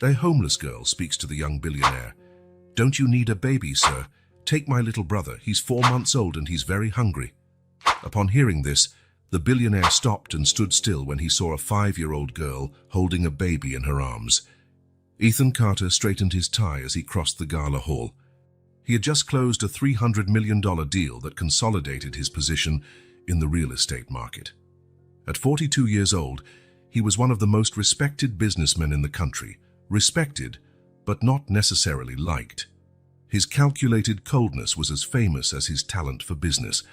A homeless girl speaks to the young billionaire. "Don't you need a baby, sir? Take my little brother. He's 4 months old and he's very hungry." Upon hearing this, the billionaire stopped and stood still when he saw a 5-year-old girl holding a baby in her arms. Ethan Carter straightened his tie as he crossed the gala hall. He had just closed a $300 million deal that consolidated his position in the real estate market. At 42 years old, he was one of the most respected businessmen in the country. Respected, but not necessarily liked. His calculated coldness was as famous as his talent for business.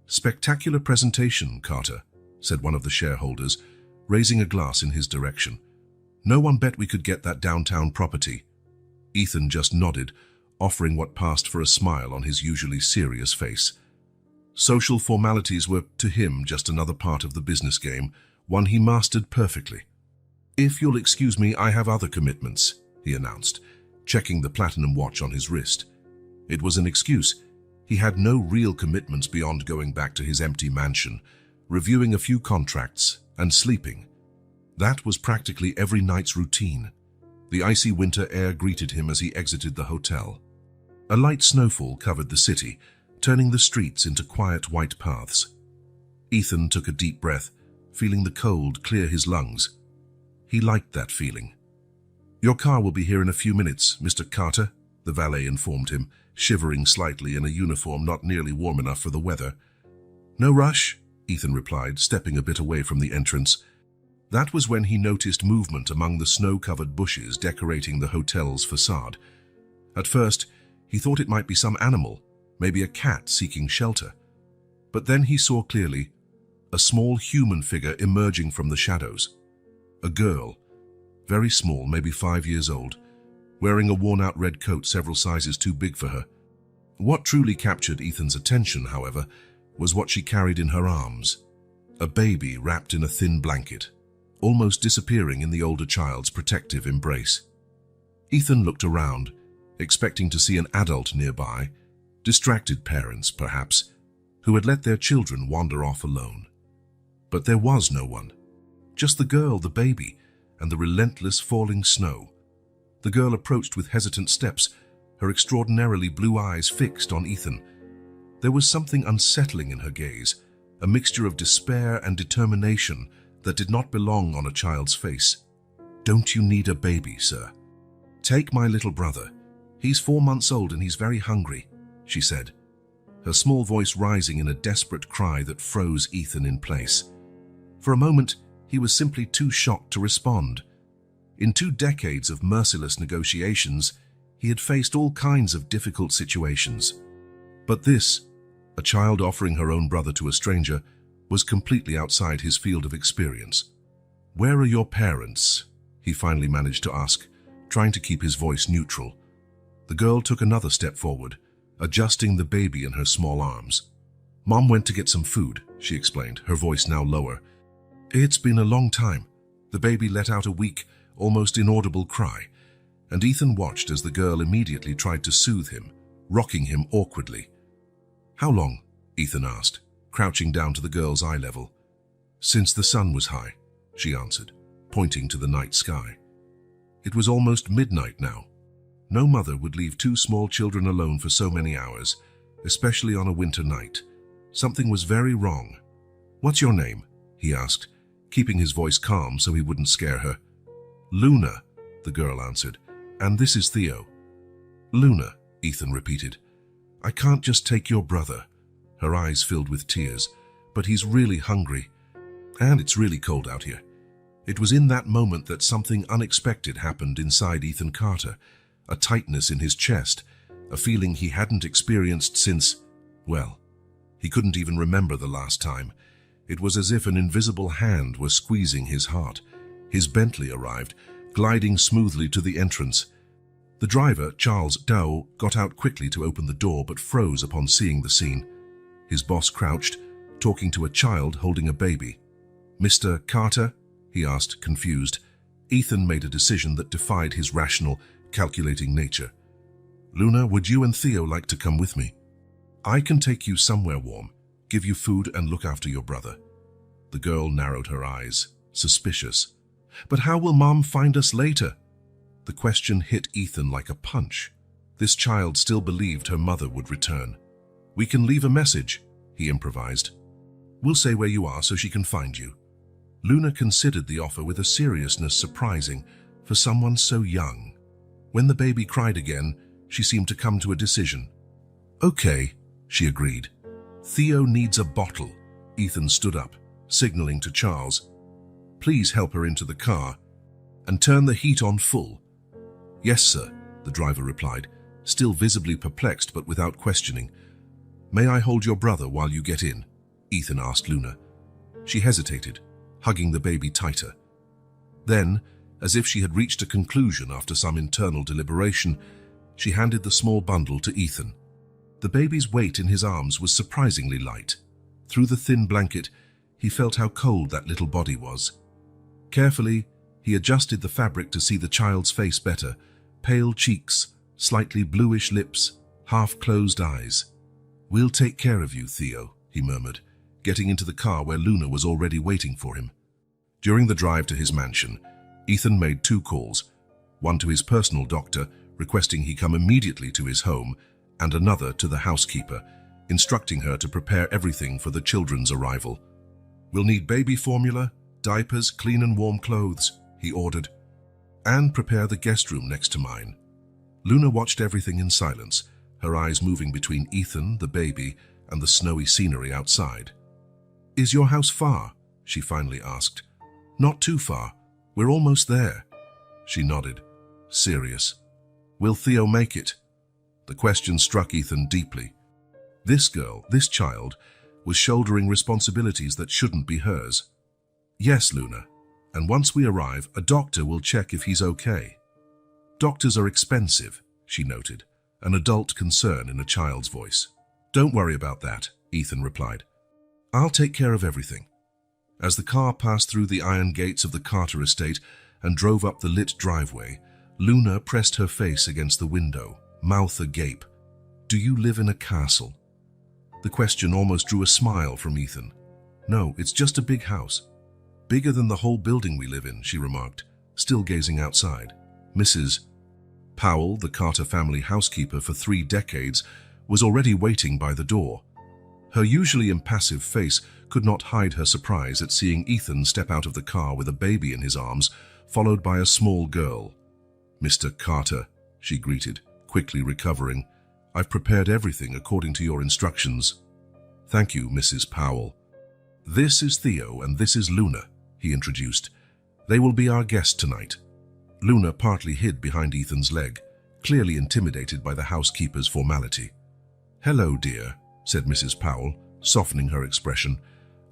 "Spectacular presentation, Carter," said one of the shareholders, raising a glass in his direction. "No one bet we could get that downtown property." Ethan just nodded, offering what passed for a smile on his usually serious face. Social formalities were, to him, just another part of the business game, one he mastered perfectly. "If you'll excuse me, I have other commitments," he announced, checking the platinum watch on his wrist. It was an excuse. He had no real commitments beyond going back to his empty mansion, reviewing a few contracts, and sleeping. That was practically every night's routine. The icy winter air greeted him as he exited the hotel. A light snowfall covered the city, turning the streets into quiet white paths. Ethan took a deep breath, feeling the cold clear his lungs. He liked that feeling. "Your car will be here in a few minutes, Mr. Carter," the valet informed him, shivering slightly in a uniform not nearly warm enough for the weather. "No rush," Ethan replied, stepping a bit away from the entrance. That was when he noticed movement among the snow-covered bushes decorating the hotel's facade. At first, he thought it might be some animal, maybe a cat seeking shelter. But then he saw clearly a small human figure emerging from the shadows. A girl, very small, maybe 5 years old, wearing a worn-out red coat several sizes too big for her. What truly captured Ethan's attention, however, was what she carried in her arms. A baby wrapped in a thin blanket, almost disappearing in the older child's protective embrace. Ethan looked around, expecting to see an adult nearby, distracted parents, perhaps, who had let their children wander off alone. But there was no one. Just the girl, the baby, and the relentless falling snow. The girl approached with hesitant steps, her extraordinarily blue eyes fixed on Ethan. There was something unsettling in her gaze, a mixture of despair and determination that did not belong on a child's face. "Don't you need a baby, sir? Take my little brother. He's 4 months old and he's very hungry," she said, her small voice rising in a desperate cry that froze Ethan in place. For a moment, he was simply too shocked to respond. In 2 decades of merciless negotiations, he had faced all kinds of difficult situations. But this, a child offering her own brother to a stranger, was completely outside his field of experience. "Where are your parents?" he finally managed to ask, trying to keep his voice neutral. The girl took another step forward, adjusting the baby in her small arms. "Mom went to get some food," she explained, her voice now lower. "It's been a long time." The baby let out a weak, almost inaudible cry, and Ethan watched as the girl immediately tried to soothe him, rocking him awkwardly. "How long?" Ethan asked, crouching down to the girl's eye level. "Since the sun was high," she answered, pointing to the night sky. It was almost midnight now. No mother would leave 2 small children alone for so many hours, especially on a winter night. Something was very wrong. "What's your name?" he asked, keeping his voice calm so he wouldn't scare her. "Luna," the girl answered, "and this is Theo." "Luna," Ethan repeated. "I can't just take your brother." Her eyes filled with tears. "But he's really hungry. And it's really cold out here." It was in that moment that something unexpected happened inside Ethan Carter, a tightness in his chest, a feeling he hadn't experienced since, well, he couldn't even remember the last time. It was as if an invisible hand were squeezing his heart. His Bentley arrived, gliding smoothly to the entrance. The driver, Charles Dow, got out quickly to open the door but froze upon seeing the scene. His boss crouched, talking to a child holding a baby. "Mr. Carter?" he asked, confused. Ethan made a decision that defied his rational, calculating nature. "Luna, would you and Theo like to come with me? I can take you somewhere warm, give you food and look after your brother." The girl narrowed her eyes, suspicious. "But how will Mom find us later?" The question hit Ethan like a punch. This child still believed her mother would return. "We can leave a message," he improvised. "We'll say where you are so she can find you." Luna considered the offer with a seriousness surprising for someone so young. When the baby cried again, she seemed to come to a decision. "Okay," she agreed. "Theo needs a bottle." Ethan stood up, signaling to Charles. "Please help her into the car and turn the heat on full." "Yes, sir," the driver replied, still visibly perplexed but without questioning. "May I hold your brother while you get in?" Ethan asked Luna. She hesitated, hugging the baby tighter. Then, as if she had reached a conclusion after some internal deliberation, she handed the small bundle to Ethan. The baby's weight in his arms was surprisingly light. Through the thin blanket, he felt how cold that little body was. Carefully, he adjusted the fabric to see the child's face better, pale cheeks, slightly bluish lips, half-closed eyes. "We'll take care of you, Theo," he murmured, getting into the car where Luna was already waiting for him. During the drive to his mansion, Ethan made 2 calls, one to his personal doctor, requesting he come immediately to his home, and another to the housekeeper, instructing her to prepare everything for the children's arrival. "We'll need baby formula, diapers, clean and warm clothes," he ordered, "and prepare the guest room next to mine." Luna watched everything in silence, her eyes moving between Ethan, the baby, and the snowy scenery outside. "Is your house far?" she finally asked. "Not too far. We're almost there." She nodded, serious. "Will Theo make it?" The question struck Ethan deeply. This girl, this child, was shouldering responsibilities that shouldn't be hers. "Yes, Luna. And once we arrive, a doctor will check if he's okay." "Doctors are expensive," she noted, an adult concern in a child's voice. "Don't worry about that," Ethan replied. "I'll take care of everything." As the car passed through the iron gates of the Carter estate and drove up the lit driveway, Luna pressed her face against the window, mouth agape. "Do you live in a castle?" The question almost drew a smile from Ethan. "No, it's just a big house. Bigger than the whole building we live in," she remarked, still gazing outside. Mrs. Powell, the Carter family housekeeper for 3 decades, was already waiting by the door. Her usually impassive face could not hide her surprise at seeing Ethan step out of the car with a baby in his arms, followed by a small girl. "Mr. Carter," she greeted, quickly recovering. "I've prepared everything according to your instructions." "Thank you, Mrs. Powell." "This is Theo and this is Luna," he introduced. "They will be our guest tonight." Luna partly hid behind Ethan's leg, clearly intimidated by the housekeeper's formality. "Hello, dear," said Mrs. Powell, softening her expression.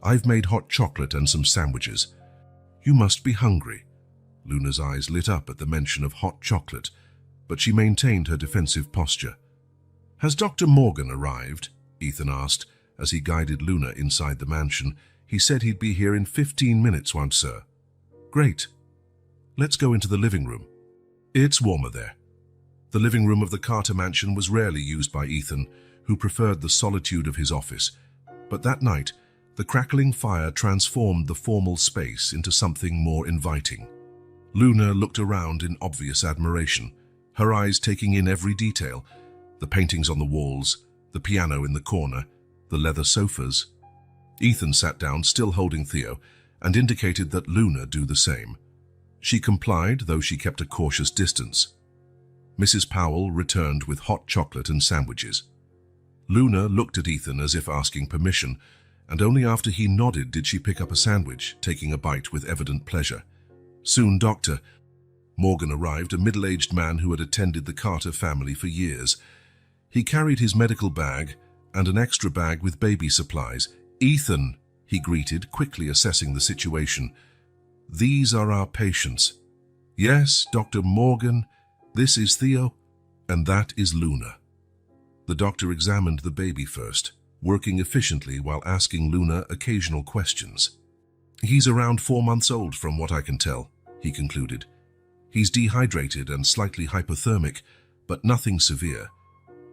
"I've made hot chocolate and some sandwiches. You must be hungry." Luna's eyes lit up at the mention of hot chocolate, but she maintained her defensive posture. "Has Dr. Morgan arrived?" Ethan asked, as he guided Luna inside the mansion. "He said he'd be here in 15 minutes, won't sir?" "Great. Let's go into the living room. It's warmer there." The living room of the Carter mansion was rarely used by Ethan, who preferred the solitude of his office. But that night, the crackling fire transformed the formal space into something more inviting. Luna looked around in obvious admiration, her eyes taking in every detail: the paintings on the walls, the piano in the corner, the leather sofas. Ethan sat down, still holding Theo, and indicated that Luna do the same. She complied, though she kept a cautious distance. Mrs. Powell returned with hot chocolate and sandwiches. Luna looked at Ethan as if asking permission, and only after he nodded did she pick up a sandwich, taking a bite with evident pleasure. Soon Dr. Morgan arrived, a middle-aged man who had attended the Carter family for years. He carried his medical bag and an extra bag with baby supplies. "Ethan," he greeted, quickly assessing the situation. "These are our patients." "Yes, Dr. Morgan, this is Theo, and that is Luna." The doctor examined the baby first, working efficiently while asking Luna occasional questions. "He's around 4 months old from what I can tell," he concluded. "He's dehydrated and slightly hypothermic, but nothing severe.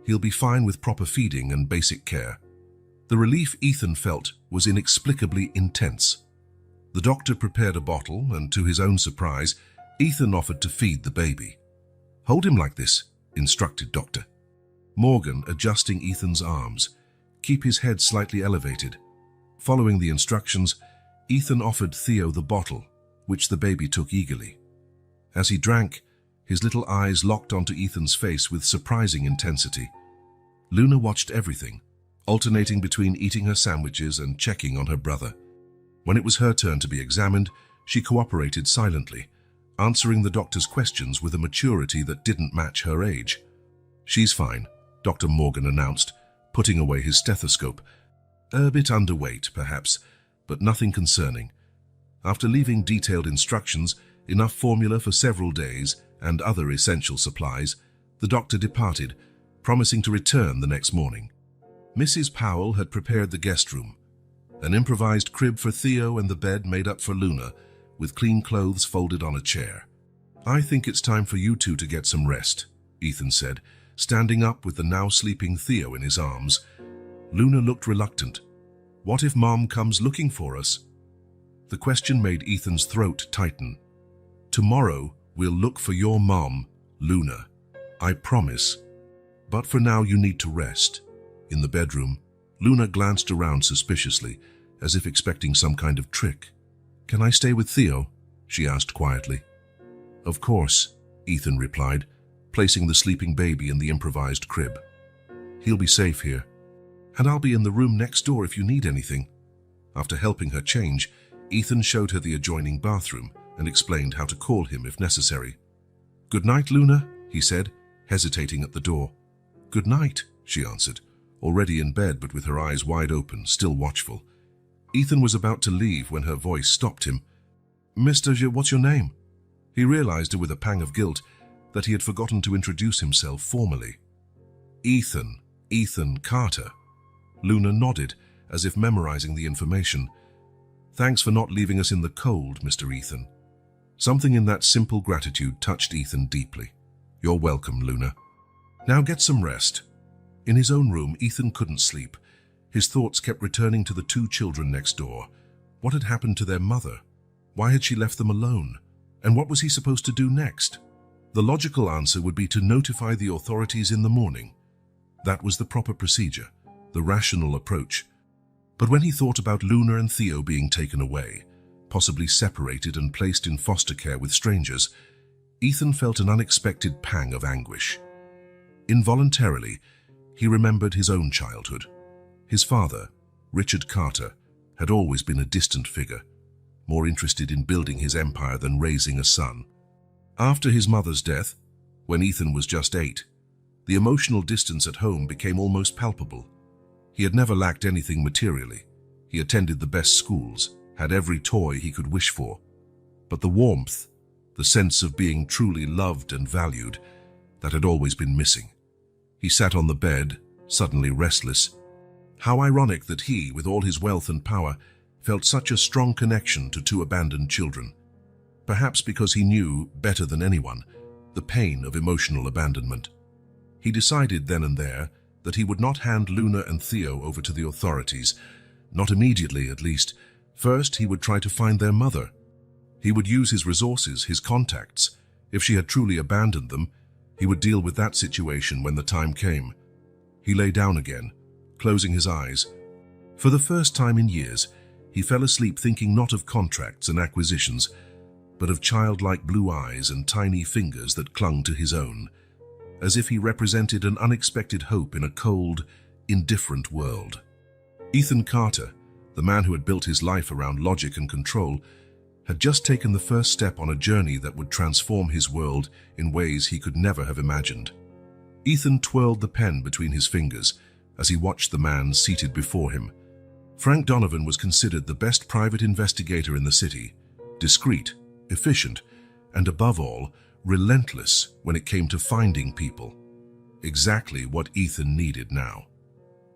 He'll be fine with proper feeding and basic care." The relief Ethan felt was inexplicably intense. The doctor prepared a bottle, and to his own surprise, Ethan offered to feed the baby. Hold him like this, instructed Doctor Morgan, adjusting Ethan's arms. Keep his head slightly elevated. Following the instructions, Ethan offered Theo the bottle, which the baby took eagerly. As he drank, his little eyes locked onto Ethan's face with surprising intensity. Luna watched everything, alternating between eating her sandwiches and checking on her brother. When it was her turn to be examined, she cooperated silently, answering the doctor's questions with a maturity that didn't match her age. "She's fine," Dr. Morgan announced, putting away his stethoscope. "A bit underweight, perhaps, but nothing concerning." After leaving detailed instructions, enough formula for several days, and other essential supplies, the doctor departed, promising to return the next morning. Mrs. Powell had prepared the guest room, an improvised crib for Theo and the bed made up for Luna, with clean clothes folded on a chair. "I think it's time for you two to get some rest," Ethan said, standing up with the now sleeping Theo in his arms. Luna looked reluctant. "What if Mom comes looking for us?" The question made Ethan's throat tighten. "Tomorrow, we'll look for your mom, Luna. I promise. But for now, you need to rest." In the bedroom, Luna glanced around suspiciously, as if expecting some kind of trick. "Can I stay with Theo?" she asked quietly. "Of course," Ethan replied, placing the sleeping baby in the improvised crib. "He'll be safe here. And I'll be in the room next door if you need anything." After helping her change, Ethan showed her the adjoining bathroom and explained how to call him if necessary. "Good night, Luna," he said, hesitating at the door. "Good night," she answered, already in bed but with her eyes wide open, still watchful. Ethan was about to leave when her voice stopped him. What's your name?" He realized with a pang of guilt that he had forgotten to introduce himself formally. Ethan Carter." Luna nodded, as if memorizing the information. "Thanks for not leaving us in the cold, Mr. Ethan." Something in that simple gratitude touched Ethan deeply. "You're welcome, Luna. Now get some rest." In his own room, Ethan couldn't sleep. His thoughts kept returning to the two children next door. What had happened to their mother? Why had she left them alone? And what was he supposed to do next? The logical answer would be to notify the authorities in the morning. That was the proper procedure, the rational approach. But when he thought about Luna and Theo being taken away, possibly separated and placed in foster care with strangers, Ethan felt an unexpected pang of anguish. Involuntarily, he remembered his own childhood. His father, Richard Carter, had always been a distant figure, more interested in building his empire than raising a son. After his mother's death, when Ethan was just 8, the emotional distance at home became almost palpable. He had never lacked anything materially. He attended the best schools, had every toy he could wish for. But the warmth, the sense of being truly loved and valued, that had always been missing. He sat on the bed, suddenly restless. How ironic that he, with all his wealth and power, felt such a strong connection to two abandoned children. Perhaps because he knew, better than anyone, the pain of emotional abandonment. He decided then and there that he would not hand Luna and Theo over to the authorities, not immediately at least. First, he would try to find their mother. He would use his resources, his contacts. If she had truly abandoned them, he would deal with that situation when the time came. He lay down again, closing his eyes. For the first time in years, he fell asleep thinking not of contracts and acquisitions, but of childlike blue eyes and tiny fingers that clung to his own, as if he represented an unexpected hope in a cold, indifferent world. Ethan Carter, the man who had built his life around logic and control, had just taken the first step on a journey that would transform his world in ways he could never have imagined. Ethan twirled the pen between his fingers as he watched the man seated before him. Frank Donovan was considered the best private investigator in the city, discreet, efficient, and above all, relentless when it came to finding people. Exactly what Ethan needed now.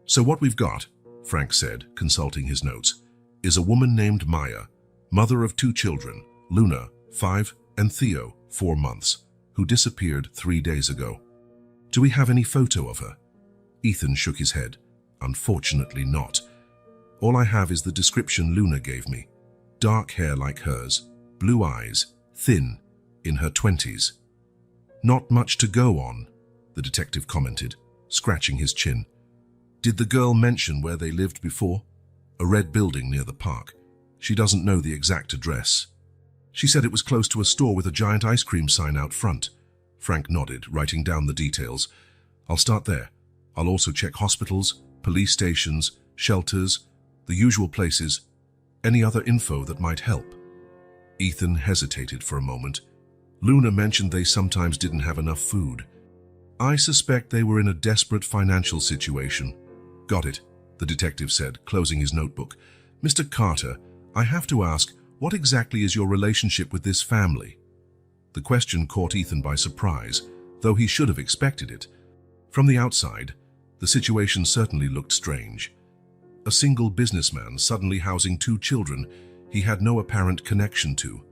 "So what we've got," Frank said, consulting his notes, "is a woman named Maya, mother of 2 children, Luna, 5, and Theo, 4 months, who disappeared 3 days ago. Do we have any photo of her?" Ethan shook his head. "Unfortunately not. All I have is the description Luna gave me. Dark hair like hers, blue eyes, thin, in her 20s. Not much to go on, the detective commented, scratching his chin. Did the girl mention where they lived before? A red building near the park. She doesn't know the exact address. She said it was close to a store with a giant ice cream sign out front. Frank nodded, writing down the details. I'll start there. I'll also check hospitals, police stations, shelters, the usual places, any other info that might help. Ethan hesitated for a moment. Luna mentioned they sometimes didn't have enough food. I suspect they were in a desperate financial situation. Got it, the detective said, closing his notebook. Mr. Carter, I have to ask, what exactly is your relationship with this family? The question caught Ethan by surprise, though he should have expected it. From the outside, the situation certainly looked strange. A single businessman suddenly housing 2 children he had no apparent connection to.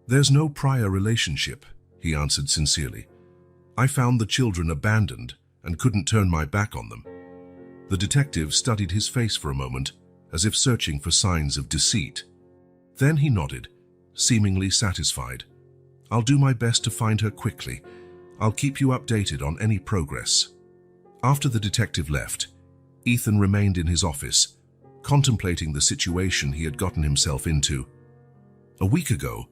There's no prior relationship, he answered sincerely. I found the children abandoned and couldn't turn my back on them. The detective studied his face for a moment, as if searching for signs of deceit. Then he nodded, seemingly satisfied. I'll do my best to find her quickly. I'll keep you updated on any progress. After the detective left, Ethan remained in his office, contemplating the situation he had gotten himself into. A week ago,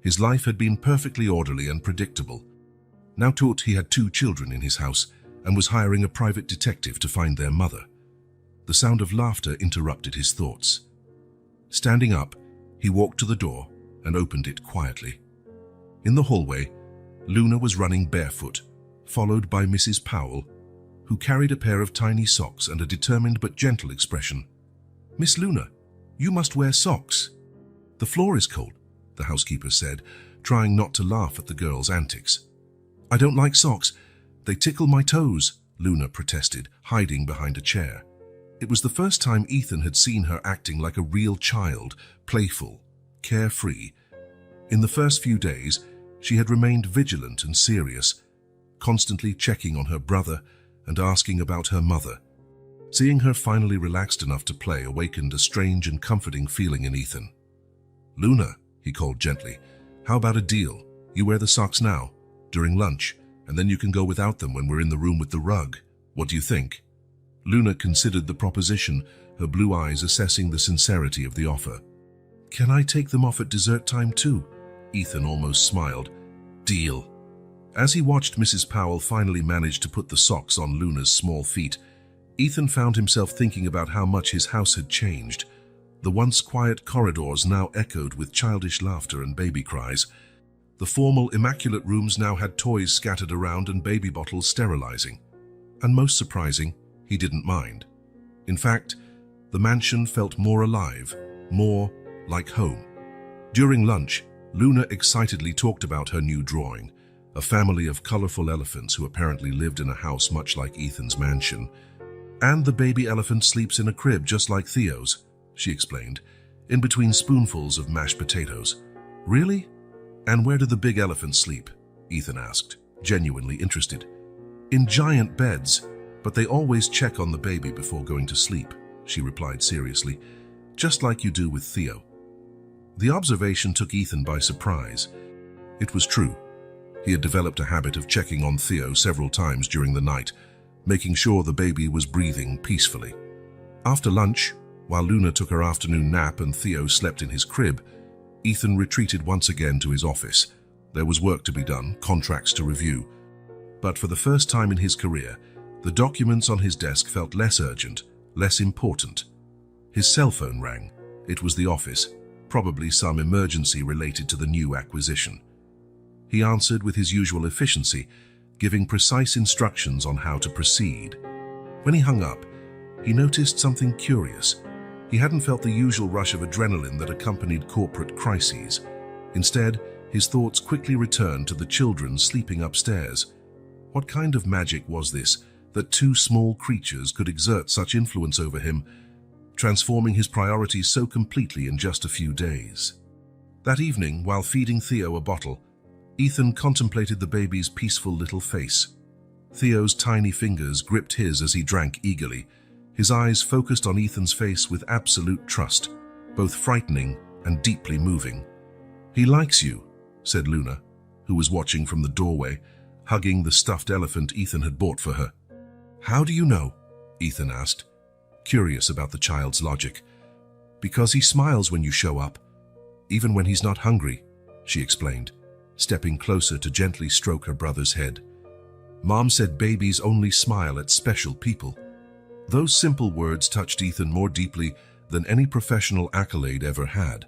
his life had been perfectly orderly and predictable. Now he had 2 children in his house and was hiring a private detective to find their mother. The sound of laughter interrupted his thoughts. Standing up, he walked to the door and opened it quietly. In the hallway, Luna was running barefoot, followed by Mrs. Powell, who carried a pair of tiny socks and a determined but gentle expression. Miss Luna, you must wear socks. The floor is cold, the housekeeper said, trying not to laugh at the girl's antics. I don't like socks. They tickle my toes, Luna protested, hiding behind a chair. It was the first time Ethan had seen her acting like a real child, playful, carefree. In the first few days, she had remained vigilant and serious, constantly checking on her brother and asking about her mother. Seeing her finally relaxed enough to play awakened a strange and comforting feeling in Ethan. Luna, he called gently, how about a deal? You wear the socks now, during lunch, and then you can go without them when we're in the room with the rug. What do you think? Luna considered the proposition, her blue eyes assessing the sincerity of the offer. Can I take them off at dessert time too? Ethan almost smiled. Deal. As he watched Mrs. Powell finally manage to put the socks on Luna's small feet, Ethan found himself thinking about how much his house had changed. The once quiet corridors now echoed with childish laughter and baby cries. The formal, immaculate rooms now had toys scattered around and baby bottles sterilizing. And most surprising, he didn't mind. In fact, the mansion felt more alive, more like home. During lunch, Luna excitedly talked about her new drawing, a family of colorful elephants who apparently lived in a house much like Ethan's mansion. And the baby elephant sleeps in a crib just like Theo's, she explained, in between spoonfuls of mashed potatoes. Really? And where do the big elephants sleep? Ethan asked, genuinely interested. In giant beds, but they always check on the baby before going to sleep, she replied seriously, just like you do with Theo. The observation took Ethan by surprise. It was true. He had developed a habit of checking on Theo several times during the night, making sure the baby was breathing peacefully. After lunch, while Luna took her afternoon nap and Theo slept in his crib, Ethan retreated once again to his office. There was work to be done, contracts to review. But for the first time in his career, the documents on his desk felt less urgent, less important. His cell phone rang. It was the office, probably some emergency related to the new acquisition. He answered with his usual efficiency, giving precise instructions on how to proceed. When he hung up, he noticed something curious. He hadn't felt the usual rush of adrenaline that accompanied corporate crises. Instead, his thoughts quickly returned to the children sleeping upstairs. What kind of magic was this, that 2 small creatures could exert such influence over him, transforming his priorities so completely in just a few days? That evening, while feeding Theo a bottle, Ethan contemplated the baby's peaceful little face. Theo's tiny fingers gripped his as he drank eagerly, his eyes focused on Ethan's face with absolute trust, both frightening and deeply moving. He likes you, said Luna, who was watching from the doorway, hugging the stuffed elephant Ethan had bought for her. "How do you know?" Ethan asked, curious about the child's logic. "Because he smiles when you show up, even when he's not hungry," she explained, stepping closer to gently stroke her brother's head. "Mom said babies only smile at special people." Those simple words touched Ethan more deeply than any professional accolade ever had.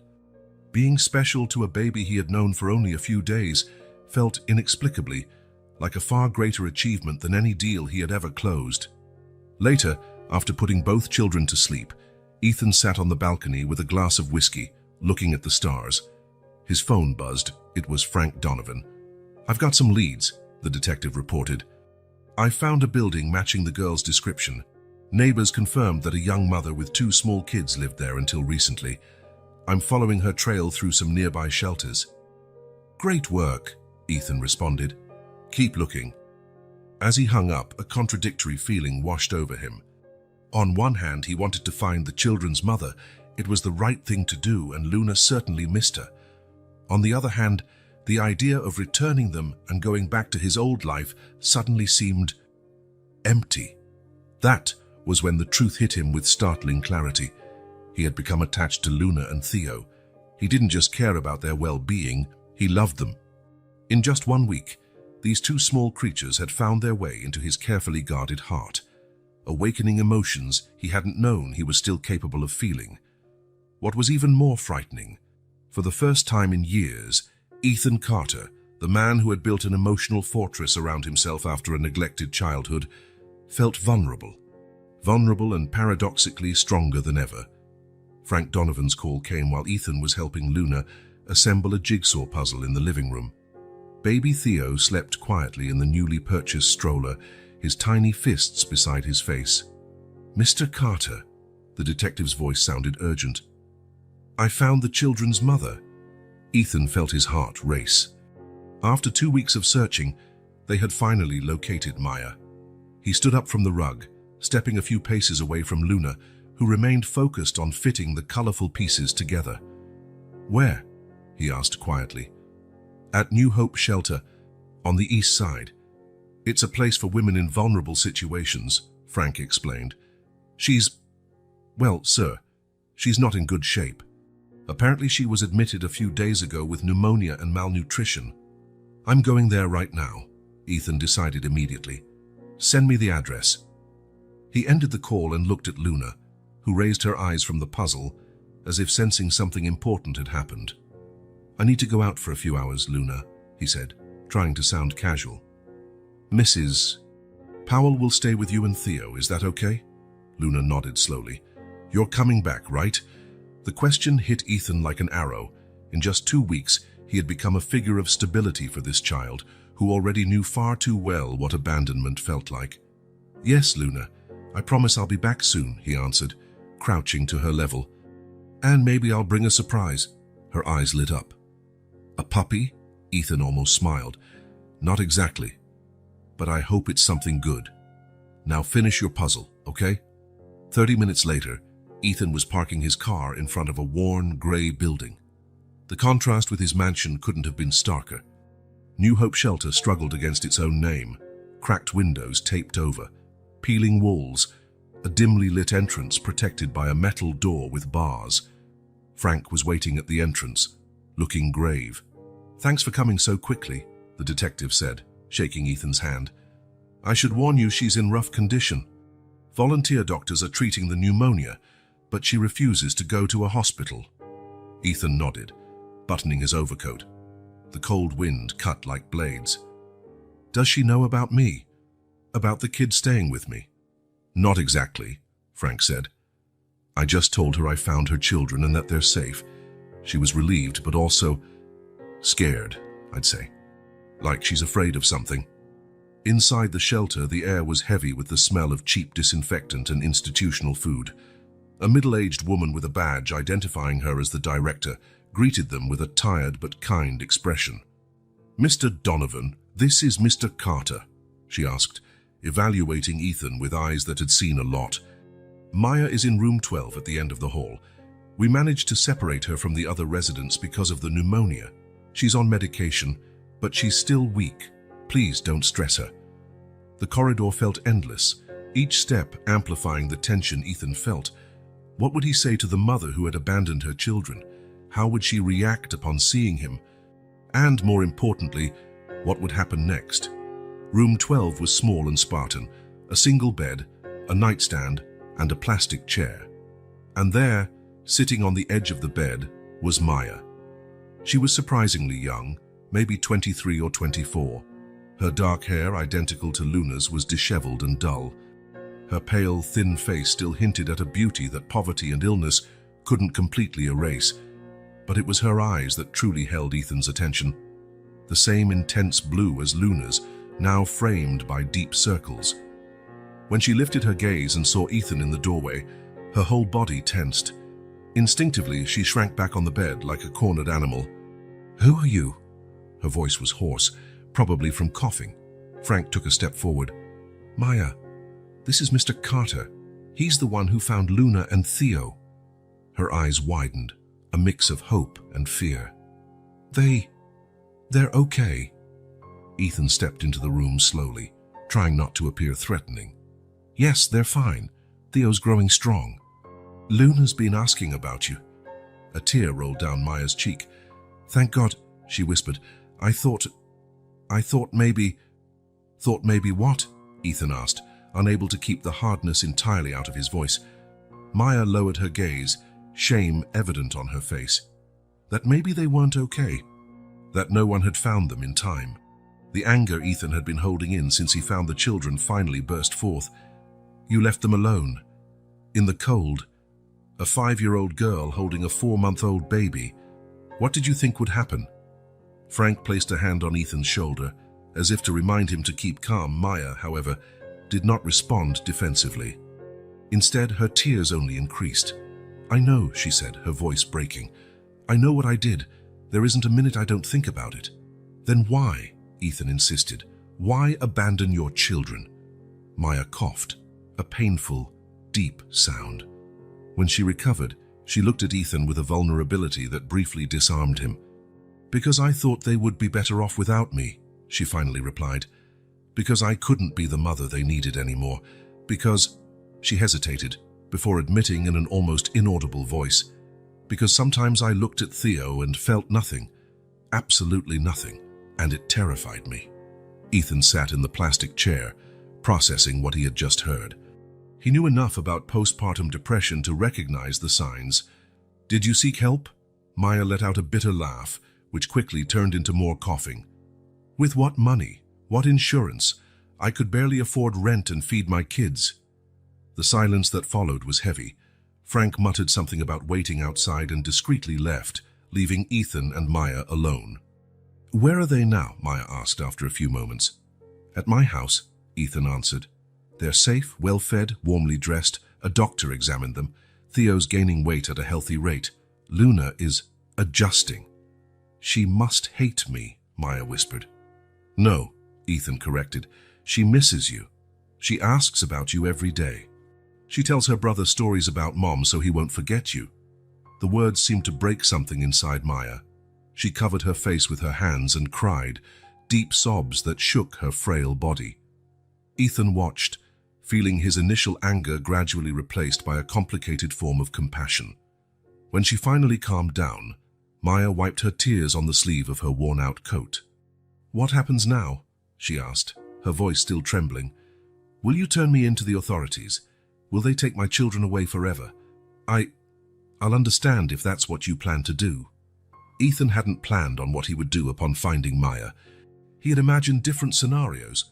Being special to a baby he had known for only a few days felt inexplicably like a far greater achievement than any deal he had ever closed. Later, after putting both children to sleep, Ethan sat on the balcony with a glass of whiskey, looking at the stars. His phone buzzed. It was Frank Donovan. "I've got some leads," the detective reported. "I found a building matching the girl's description. Neighbors confirmed that a young mother with 2 small kids lived there until recently. I'm following her trail through some nearby shelters." "Great work," Ethan responded. "Keep looking." As he hung up, a contradictory feeling washed over him. On one hand, he wanted to find the children's mother. It was the right thing to do, and Luna certainly missed her. On the other hand, the idea of returning them and going back to his old life suddenly seemed empty. That was when the truth hit him with startling clarity. He had become attached to Luna and Theo. He didn't just care about their well-being, he loved them. In just 1 week, these 2 small creatures had found their way into his carefully guarded heart, awakening emotions he hadn't known he was still capable of feeling. What was even more frightening, for the first time in years, Ethan Carter, the man who had built an emotional fortress around himself after a neglected childhood, felt vulnerable. Vulnerable and paradoxically stronger than ever. Frank Donovan's call came while Ethan was helping Luna assemble a jigsaw puzzle in the living room. Baby Theo slept quietly in the newly purchased stroller, his tiny fists beside his face. "Mr. Carter," the detective's voice sounded urgent. "I found the children's mother." Ethan felt his heart race. After 2 weeks of searching, they had finally located Maya. He stood up from the rug, stepping a few paces away from Luna, who remained focused on fitting the colorful pieces together. "Where?" he asked quietly. "At New Hope Shelter, on the east side. It's a place for women in vulnerable situations," Frank explained. Well, sir, she's not in good shape. Apparently she was admitted a few days ago with pneumonia and malnutrition." "I'm going there right now," Ethan decided immediately. "Send me the address." He ended the call and looked at Luna, who raised her eyes from the puzzle, as if sensing something important had happened. "I need to go out for a few hours, Luna," he said, trying to sound casual. "Mrs. Powell will stay with you and Theo, is that okay?" Luna nodded slowly. "You're coming back, right?" The question hit Ethan like an arrow. In just 2 weeks, he had become a figure of stability for this child, who already knew far too well what abandonment felt like. "Yes, Luna, I promise I'll be back soon," he answered, crouching to her level. "And maybe I'll bring a surprise." Her eyes lit up. "A puppy?" Ethan almost smiled. "Not exactly, but I hope it's something good. Now finish your puzzle, okay?" 30 minutes later, Ethan was parking his car in front of a worn, gray building. The contrast with his mansion couldn't have been starker. New Hope Shelter struggled against its own name. Cracked windows taped over, peeling walls, a dimly lit entrance protected by a metal door with bars. Frank was waiting at the entrance, looking grave. "Thanks for coming so quickly," the detective said, shaking Ethan's hand. "I should warn you she's in rough condition. Volunteer doctors are treating the pneumonia, but she refuses to go to a hospital." Ethan nodded, buttoning his overcoat. The cold wind cut like blades. "Does she know about me? About the kid staying with me?" "Not exactly," Frank said. "I just told her I found her children and that they're safe." She was relieved, but also scared, I'd say. Like she's afraid of something. Inside the shelter, the air was heavy with the smell of cheap disinfectant and institutional food. A middle-aged woman with a badge identifying her as the director greeted them with a tired but kind expression. "Mr. Donovan, this is Mr. Carter," she asked, evaluating Ethan with eyes that had seen a lot. "Maya is in room 12 at the end of the hall. We managed to separate her from the other residents because of the pneumonia. She's on medication, but she's still weak. Please don't stress her. The corridor felt endless, each step amplifying the tension Ethan felt. What would he say to the mother who had abandoned her children? How would she react upon seeing him? And more importantly, what would happen next? Room 12 was small and Spartan, a single bed, a nightstand, and a plastic chair. And there, sitting on the edge of the bed, was Maya. She was surprisingly young, maybe 23 or 24. Her dark hair, identical to Luna's, was disheveled and dull. Her pale, thin face still hinted at a beauty that poverty and illness couldn't completely erase. But it was her eyes that truly held Ethan's attention. The same intense blue as Luna's, now framed by deep circles. When she lifted her gaze and saw Ethan in the doorway, her whole body tensed. Instinctively, she shrank back on the bed like a cornered animal. "Who are you?" Her voice was hoarse, probably from coughing. Frank took a step forward. "Maya, this is Mr. Carter. He's the one who found Luna and Theo." Her eyes widened, a mix of hope and fear. They're okay." Ethan stepped into the room slowly, trying not to appear threatening. "Yes, they're fine. Theo's growing strong. Luna's been asking about you." A tear rolled down Maya's cheek. "Thank God," she whispered. I thought maybe..." "Thought maybe what?" Ethan asked, unable to keep the hardness entirely out of his voice. Maya lowered her gaze, shame evident on her face. That maybe they weren't okay. That no one had found them in time. The anger Ethan had been holding in since he found the children finally burst forth. "You left them alone. In the cold. A 5-year-old girl holding a 4-month-old baby. What did you think would happen?" Frank placed a hand on Ethan's shoulder, as if to remind him to keep calm. Maya, however, did not respond defensively. Instead, her tears only increased. "I know," she said, her voice breaking. "I know what I did. There isn't a minute I don't think about it." "Then why?" Ethan insisted. "Why abandon your children?" Maya coughed, a painful, deep sound. When she recovered, she looked at Ethan with a vulnerability that briefly disarmed him. "Because I thought they would be better off without me," she finally replied. "Because I couldn't be the mother they needed anymore. Because..." She hesitated, before admitting in an almost inaudible voice. "Because sometimes I looked at Theo and felt nothing. Absolutely nothing. And it terrified me." Ethan sat in the plastic chair, processing what he had just heard. He knew enough about postpartum depression to recognize the signs. "Did you seek help?" Maya let out a bitter laugh, which quickly turned into more coughing. "With what money? What insurance? I could barely afford rent and feed my kids." The silence that followed was heavy. Frank muttered something about waiting outside and discreetly left, leaving Ethan and Maya alone. "Where are they now?" Maya asked after a few moments. "At my house," Ethan answered. "They're safe, well-fed, warmly dressed. A doctor examined them. Theo's gaining weight at a healthy rate. Luna is adjusting." "She must hate me," Maya whispered. "No," Ethan corrected. "She misses you. She asks about you every day. She tells her brother stories about Mom so he won't forget you." The words seemed to break something inside Maya. She covered her face with her hands and cried, deep sobs that shook her frail body. Ethan watched, feeling his initial anger gradually replaced by a complicated form of compassion. When she finally calmed down, Maya wiped her tears on the sleeve of her worn-out coat. "What happens now?" she asked, her voice still trembling. "Will you turn me in to the authorities? Will they take my children away forever? I'll understand if that's what you plan to do." Ethan hadn't planned on what he would do upon finding Maya. He had imagined different scenarios,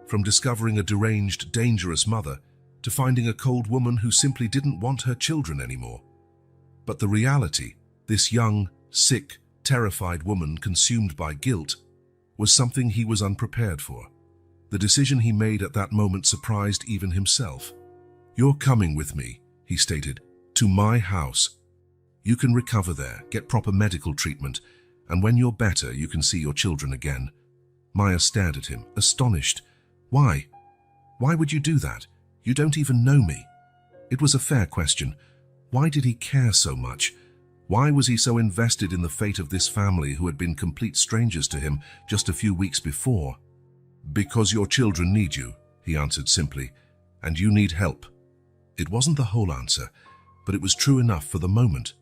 from discovering a deranged, dangerous mother to finding a cold woman who simply didn't want her children anymore. But the reality, this young, sick, terrified woman consumed by guilt, was something he was unprepared for. The decision he made at that moment surprised even himself. "You're coming with me," he stated, "to my house. You can recover there, get proper medical treatment, and when you're better, you can see your children again." Maya stared at him, astonished. "Why? Why would you do that? You don't even know me." It was a fair question. Why did he care so much? Why was he so invested in the fate of this family who had been complete strangers to him just a few weeks before? Because your children need you, he answered simply, and you need help. It wasn't the whole answer, but it was true enough for the moment.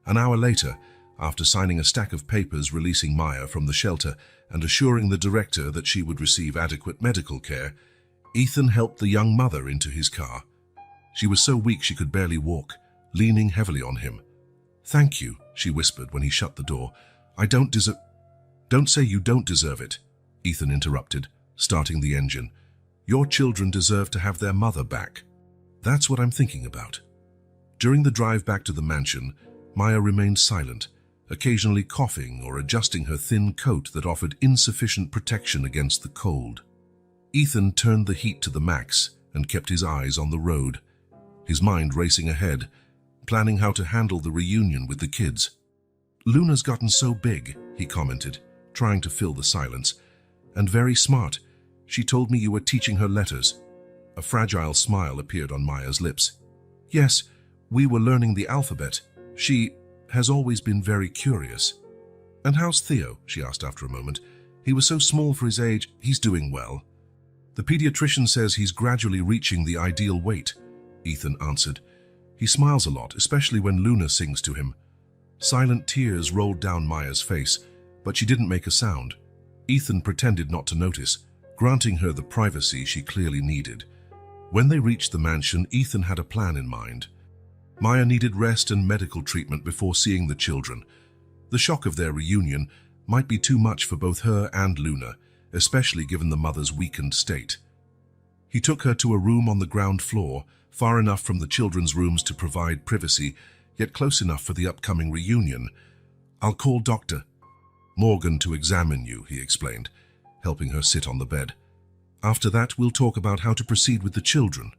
An hour later, after signing a stack of papers releasing Maya from the shelter and assuring the director that she would receive adequate medical care, Ethan helped the young mother into his car. She was so weak she could barely walk, leaning heavily on him. "Thank you," she whispered when he shut the door. "I don't deserve—" "Don't say you don't deserve it," Ethan interrupted, starting the engine. "Your children deserve to have their mother back." "That's what I'm thinking about." During the drive back to the mansion, Maya remained silent, occasionally coughing or adjusting her thin coat that offered insufficient protection against the cold. Ethan turned the heat to the max and kept his eyes on the road, his mind racing ahead, planning how to handle the reunion with the kids. "Luna's gotten so big," he commented, trying to fill the silence, "and very smart. She told me you were teaching her letters." A fragile smile appeared on Maya's lips. "Yes, we were learning the alphabet. She has always been very curious." "And how's Theo?" she asked after a moment. "He was so small for his age." "He's doing well. The pediatrician says he's gradually reaching the ideal weight," Ethan answered. "He smiles a lot, especially when Luna sings to him." Silent tears rolled down Maya's face, but she didn't make a sound. Ethan pretended not to notice, granting her the privacy she clearly needed. When they reached the mansion, Ethan had a plan in mind. Maya needed rest and medical treatment before seeing the children. The shock of their reunion might be too much for both her and Luna, especially given the mother's weakened state. He took her to a room on the ground floor, far enough from the children's rooms to provide privacy, yet close enough for the upcoming reunion. "I'll call Dr. Morgan to examine you," he explained, helping her sit on the bed. "After that, we'll talk about how to proceed with the children."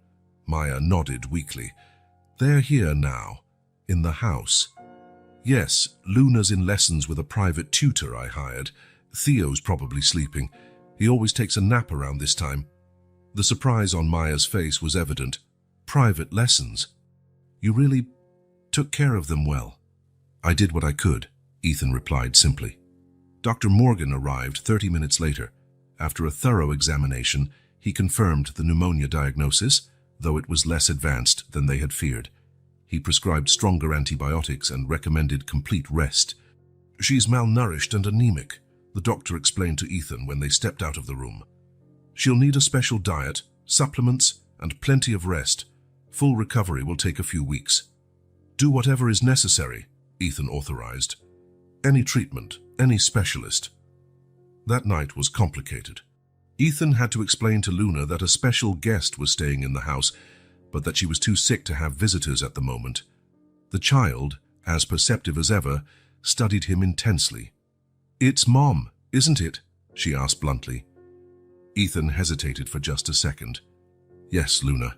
Maya nodded weakly. "They're here now, in the house." "Yes, Luna's in lessons with a private tutor I hired. Theo's probably sleeping. He always takes a nap around this time." The surprise on Maya's face was evident. "Private lessons? You really took care of them well." "I did what I could," Ethan replied simply. Dr. Morgan arrived 30 minutes later. After a thorough examination, he confirmed the pneumonia diagnosis, though it was less advanced than they had feared. He prescribed stronger antibiotics and recommended complete rest. "She's malnourished and anemic," the doctor explained to Ethan when they stepped out of the room. "She'll need a special diet, supplements, and plenty of rest. Full recovery will take a few weeks." "Do whatever is necessary," Ethan authorized. "Any treatment, any specialist." That night was complicated. Ethan had to explain to Luna that a special guest was staying in the house, but that she was too sick to have visitors at the moment. The child, as perceptive as ever, studied him intensely. "It's Mom, isn't it?" she asked bluntly. Ethan hesitated for just a second. "Yes, Luna.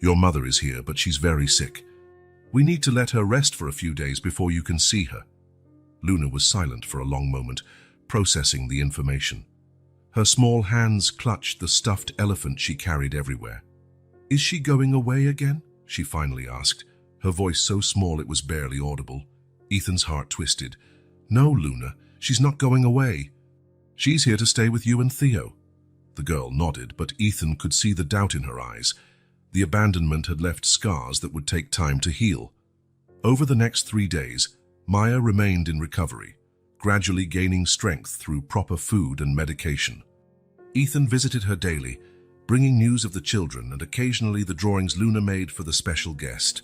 Your mother is here, but she's very sick. We need to let her rest for a few days before you can see her." Luna was silent for a long moment, processing the information. Her small hands clutched the stuffed elephant she carried everywhere. "Is she going away again?" she finally asked, her voice so small it was barely audible. Ethan's heart twisted. "No, Luna, she's not going away. She's here to stay with you and Theo." The girl nodded, but Ethan could see the doubt in her eyes. The abandonment had left scars that would take time to heal. Over the next 3 days, Maya remained in recovery, gradually gaining strength through proper food and medication. Ethan visited her daily, bringing news of the children and occasionally the drawings Luna made for the special guest.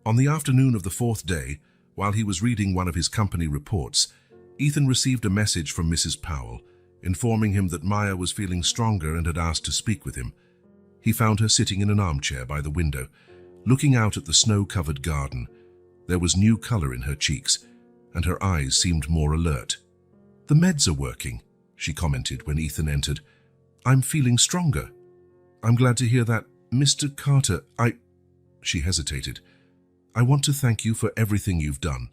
On the afternoon of the 4th day, while he was reading one of his company reports, Ethan received a message from Mrs. Powell, informing him that Maya was feeling stronger and had asked to speak with him. He found her sitting in an armchair by the window, looking out at the snow-covered garden. There was new color in her cheeks, and her eyes seemed more alert. "The meds are working," she commented when Ethan entered. "I'm feeling stronger." "I'm glad to hear that, Mr. Carter. She hesitated. "I want to thank you for everything you've done,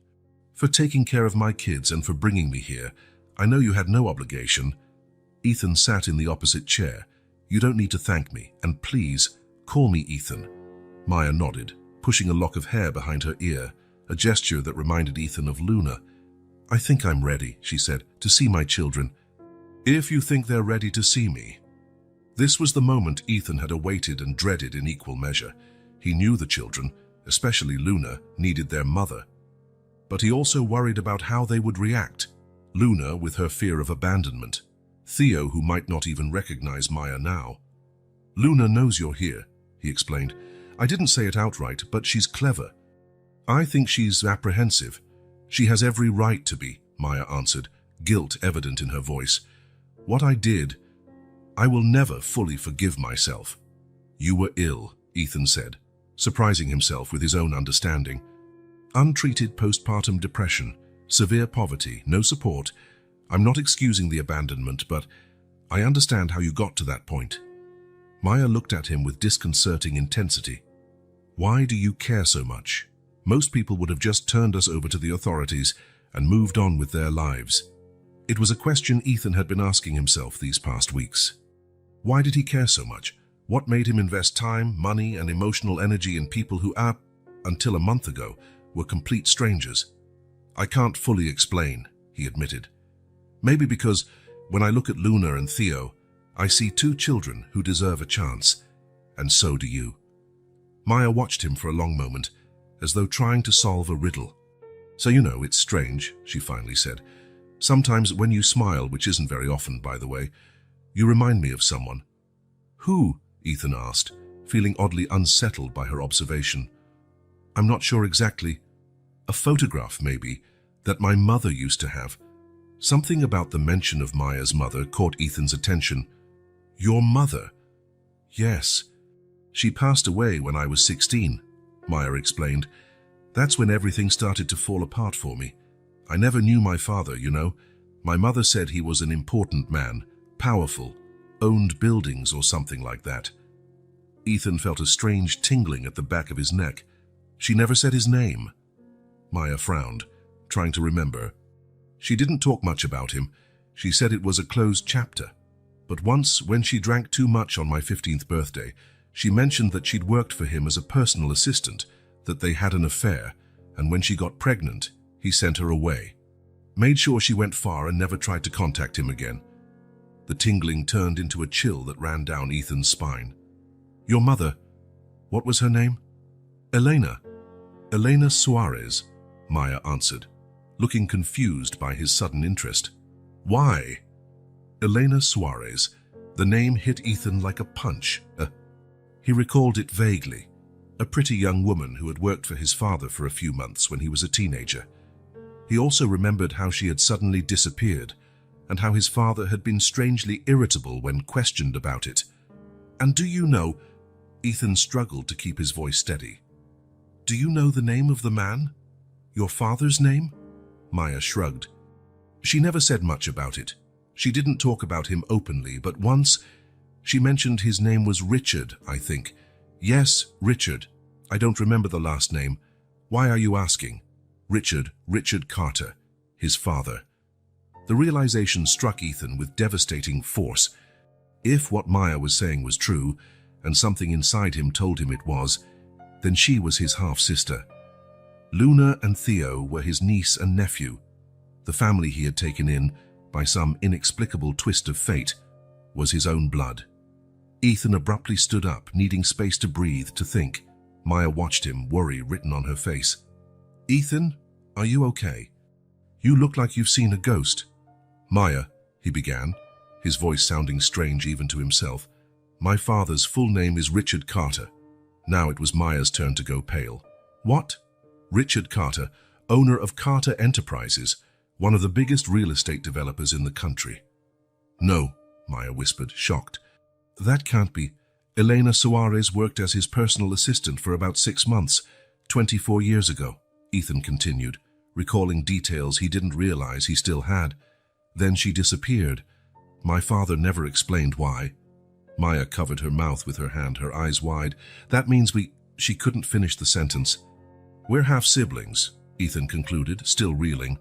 for taking care of my kids and for bringing me here. I know you had no obligation." Ethan sat in the opposite chair. "You don't need to thank me, and please, call me Ethan." Maya nodded, pushing a lock of hair behind her ear, a gesture that reminded Ethan of Luna. "I think I'm ready," she said, "to see my children." If you think they're ready to see me. This was the moment Ethan had awaited and dreaded in equal measure. He knew the children, especially Luna, needed their mother. But he also worried about how they would react. Luna with her fear of abandonment. Theo, who might not even recognize Maya now. Luna knows you're here, he explained. I didn't say it outright, but she's clever. I think she's apprehensive. She has every right to be, Maya answered, guilt evident in her voice. What I did, I will never fully forgive myself. You were ill, Ethan said, surprising himself with his own understanding. Untreated postpartum depression, severe poverty, no support. I'm not excusing the abandonment, but I understand how you got to that point. Maya looked at him with disconcerting intensity. Why do you care so much? Most people would have just turned us over to the authorities and moved on with their lives. It was a question Ethan had been asking himself these past weeks. Why did he care so much? What made him invest time, money, and emotional energy in people who, until a month ago, were complete strangers? I can't fully explain, he admitted. Maybe because when I look at Luna and Theo, I see two children who deserve a chance, and so do you. Maya watched him for a long moment, as though trying to solve a riddle. So you know, it's strange, she finally said. Sometimes when you smile, which isn't very often, by the way, you remind me of someone. Who? Ethan asked, feeling oddly unsettled by her observation. I'm not sure exactly. A photograph, maybe, that my mother used to have. Something about the mention of Maya's mother caught Ethan's attention. Your mother? Yes. She passed away when I was 16, Maya explained. That's when everything started to fall apart for me. I never knew my father, you know. My mother said he was an important man, powerful, owned buildings or something like that. Ethan felt a strange tingling at the back of his neck. She never said his name. Maya frowned, trying to remember. She didn't talk much about him. She said it was a closed chapter. But once, when she drank too much on my 15th birthday, she mentioned that she'd worked for him as a personal assistant, that they had an affair, and when she got pregnant, he sent her away. Made sure she went far and never tried to contact him again. The tingling turned into a chill that ran down Ethan's spine. Your mother, what was her name? Elena. Elena Suarez, Maya answered, looking confused by his sudden interest. Why? Elena Suarez. The name hit Ethan like a punch. He recalled it vaguely. A pretty young woman who had worked for his father for a few months when he was a teenager. He also remembered how she had suddenly disappeared, and how his father had been strangely irritable when questioned about it. And do you know, Ethan struggled to keep his voice steady. Do you know the name of the man? Your father's name? Maya shrugged. She never said much about it. She didn't talk about him openly, but once she mentioned his name was Richard, I think. Yes, Richard. I don't remember the last name. Why are you asking? Richard Carter, his father. The realization struck Ethan with devastating force. If what Maya was saying was true, and something inside him told him it was, then she was his half-sister. Luna and Theo were his niece and nephew. The family he had taken in, by some inexplicable twist of fate, was his own blood. Ethan abruptly stood up, needing space to breathe, to think. Maya watched him, worry written on her face. Ethan, are you okay? You look like you've seen a ghost. Maya, he began, his voice sounding strange even to himself. My father's full name is Richard Carter. Now it was Maya's turn to go pale. What? Richard Carter, owner of Carter Enterprises, one of the biggest real estate developers in the country. No, Maya whispered, shocked. That can't be. Elena Suarez worked as his personal assistant for about 6 months, 24 years ago, Ethan continued, recalling details he didn't realize he still had. Then she disappeared. My father never explained why. Maya covered her mouth with her hand, her eyes wide. That means she couldn't finish the sentence. We're half-siblings, Ethan concluded, still reeling,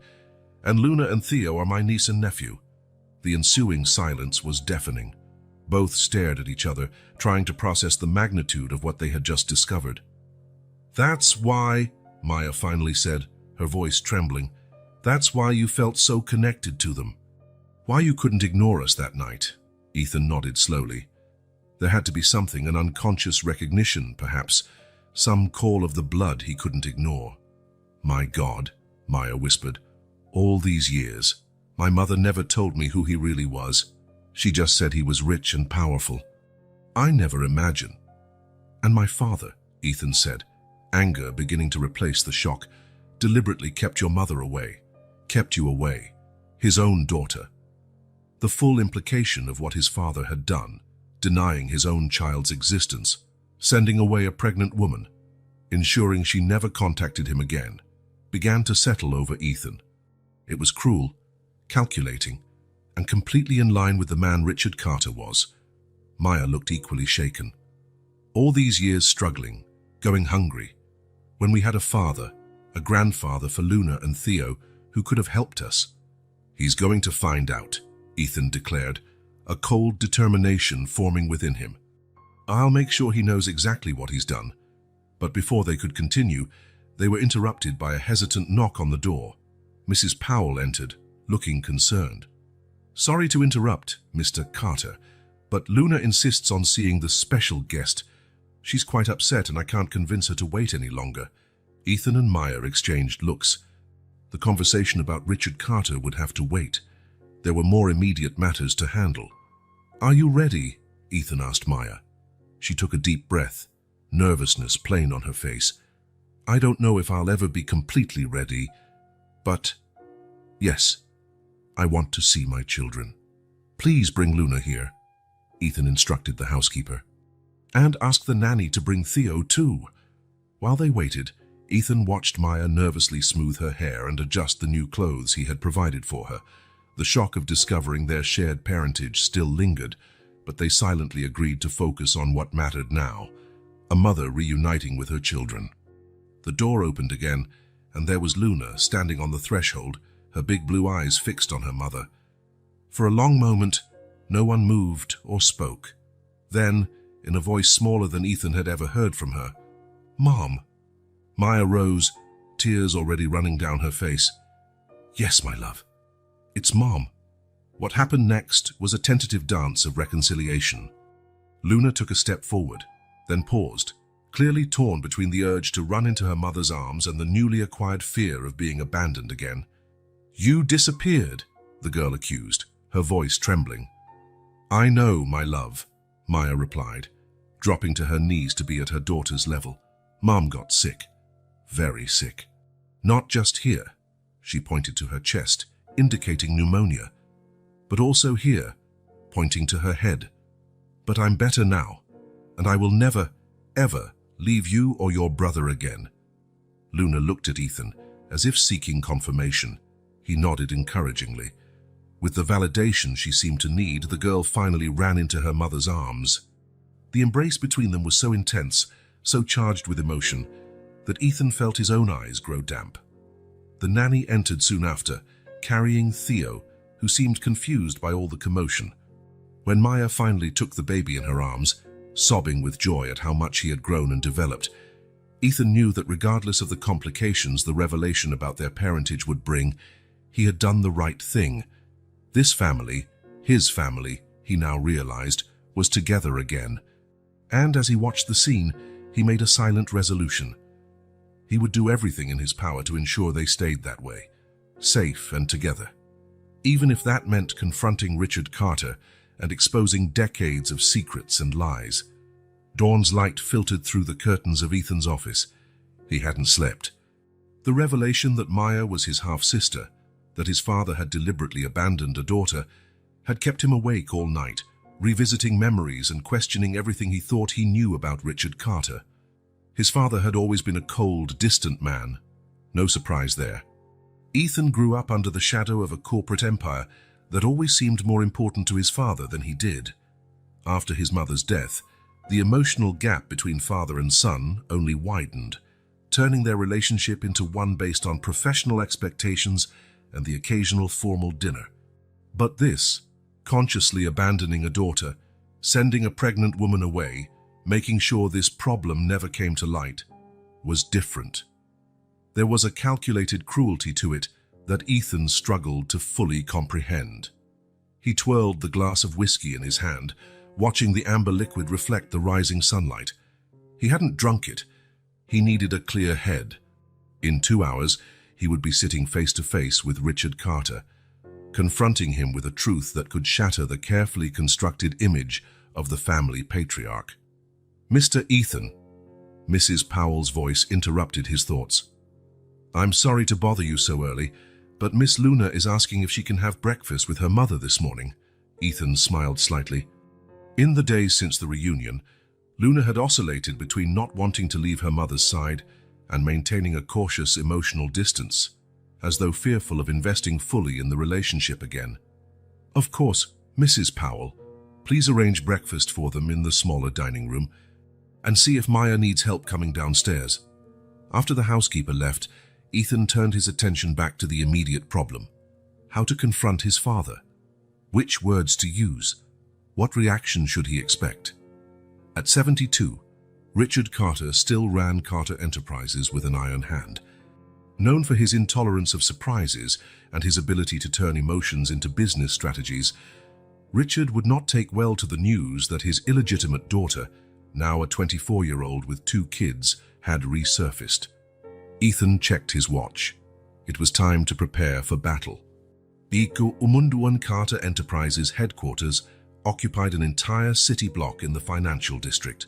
and Luna and Theo are my niece and nephew. The ensuing silence was deafening. Both stared at each other, trying to process the magnitude of what they had just discovered. That's why, Maya finally said, her voice trembling, that's why you felt so connected to them. Why you couldn't ignore us that night? Ethan nodded slowly. There had to be something, an unconscious recognition, perhaps, some call of the blood he couldn't ignore. My God, Maya whispered. All these years, my mother never told me who he really was. She just said he was rich and powerful. I never imagined. And my father, Ethan said, anger beginning to replace the shock, deliberately kept your mother away, kept you away, his own daughter. The full implication of what his father had done, denying his own child's existence, sending away a pregnant woman, ensuring she never contacted him again, began to settle over Ethan. It was cruel, calculating, and completely in line with the man Richard Carter was. Maya looked equally shaken. All these years struggling, going hungry, when we had a father, a grandfather for Luna and Theo, who could have helped us. He's going to find out, Ethan declared, a cold determination forming within him. I'll make sure he knows exactly what he's done. But before they could continue, they were interrupted by a hesitant knock on the door. Mrs. Powell entered, looking concerned. Sorry to interrupt, Mr. Carter, but Luna insists on seeing the special guest. She's quite upset and I can't convince her to wait any longer. Ethan and Maya exchanged looks. The conversation about Richard Carter would have to wait. There were more immediate matters to handle. Are you ready? Ethan asked Maya. She took a deep breath, nervousness plain on her face. I don't know if I'll ever be completely ready, but yes, I want to see my children. Please bring Luna here, Ethan instructed the housekeeper. And ask the nanny to bring Theo too. While they waited, Ethan watched Maya nervously smooth her hair and adjust the new clothes he had provided for her. The shock of discovering their shared parentage still lingered, but they silently agreed to focus on what mattered now, a mother reuniting with her children. The door opened again, and there was Luna standing on the threshold, her big blue eyes fixed on her mother. For a long moment, no one moved or spoke. Then, in a voice smaller than Ethan had ever heard from her, Mom. Maya rose, tears already running down her face. Yes, my love. It's Mom. What happened next was a tentative dance of reconciliation. Luna took a step forward, then paused, clearly torn between the urge to run into her mother's arms and the newly acquired fear of being abandoned again. You disappeared, the girl accused, her voice trembling. I know, my love, Maya replied, dropping to her knees to be at her daughter's level. Mom got sick. Very sick. Not just here, she pointed to her chest, indicating pneumonia, but also here, pointing to her head. But I'm better now, and I will never, ever leave you or your brother again. Luna looked at Ethan, as if seeking confirmation. He nodded encouragingly. With the validation she seemed to need, the girl finally ran into her mother's arms. The embrace between them was so intense, so charged with emotion, that Ethan felt his own eyes grow damp. The nanny entered soon after, carrying Theo, who seemed confused by all the commotion. When Maya finally took the baby in her arms, sobbing with joy at how much he had grown and developed, Ethan knew that regardless of the complications the revelation about their parentage would bring, he had done the right thing. This family, his family, he now realized, was together again. And as he watched the scene, he made a silent resolution. He would do everything in his power to ensure they stayed that way, safe and together. Even if that meant confronting Richard Carter and exposing decades of secrets and lies. Dawn's light filtered through the curtains of Ethan's office. He hadn't slept. The revelation that Maya was his half-sister, that his father had deliberately abandoned a daughter, had kept him awake all night, revisiting memories and questioning everything he thought he knew about Richard Carter. His father had always been a cold, distant man. No surprise there. Ethan grew up under the shadow of a corporate empire that always seemed more important to his father than he did. After his mother's death, the emotional gap between father and son only widened, turning their relationship into one based on professional expectations and the occasional formal dinner. But this, consciously abandoning a daughter, sending a pregnant woman away, making sure this problem never came to light, was different. There was a calculated cruelty to it that Ethan struggled to fully comprehend. He twirled the glass of whiskey in his hand, watching the amber liquid reflect the rising sunlight. He hadn't drunk it. He needed a clear head. In 2 hours, he would be sitting face to face with Richard Carter, confronting him with a truth that could shatter the carefully constructed image of the family patriarch. "Mr. Ethan," Mrs. Powell's voice interrupted his thoughts. "I'm sorry to bother you so early, but Miss Luna is asking if she can have breakfast with her mother this morning." Ethan smiled slightly. In the days since the reunion, Luna had oscillated between not wanting to leave her mother's side and maintaining a cautious emotional distance, as though fearful of investing fully in the relationship again. "Of course, Mrs. Powell, please arrange breakfast for them in the smaller dining room, and see if Maya needs help coming downstairs." After the housekeeper left, Ethan turned his attention back to the immediate problem: how to confront his father. Which words to use? What reaction should he expect? At 72, Richard Carter still ran Carter Enterprises with an iron hand. Known for his intolerance of surprises and his ability to turn emotions into business strategies, Richard would not take well to the news that his illegitimate daughter, now a 24-year-old with 2 kids, had resurfaced. Ethan checked his watch. It was time to prepare for battle. Iku Umunduan Carter Enterprises headquarters occupied an entire city block in the financial district.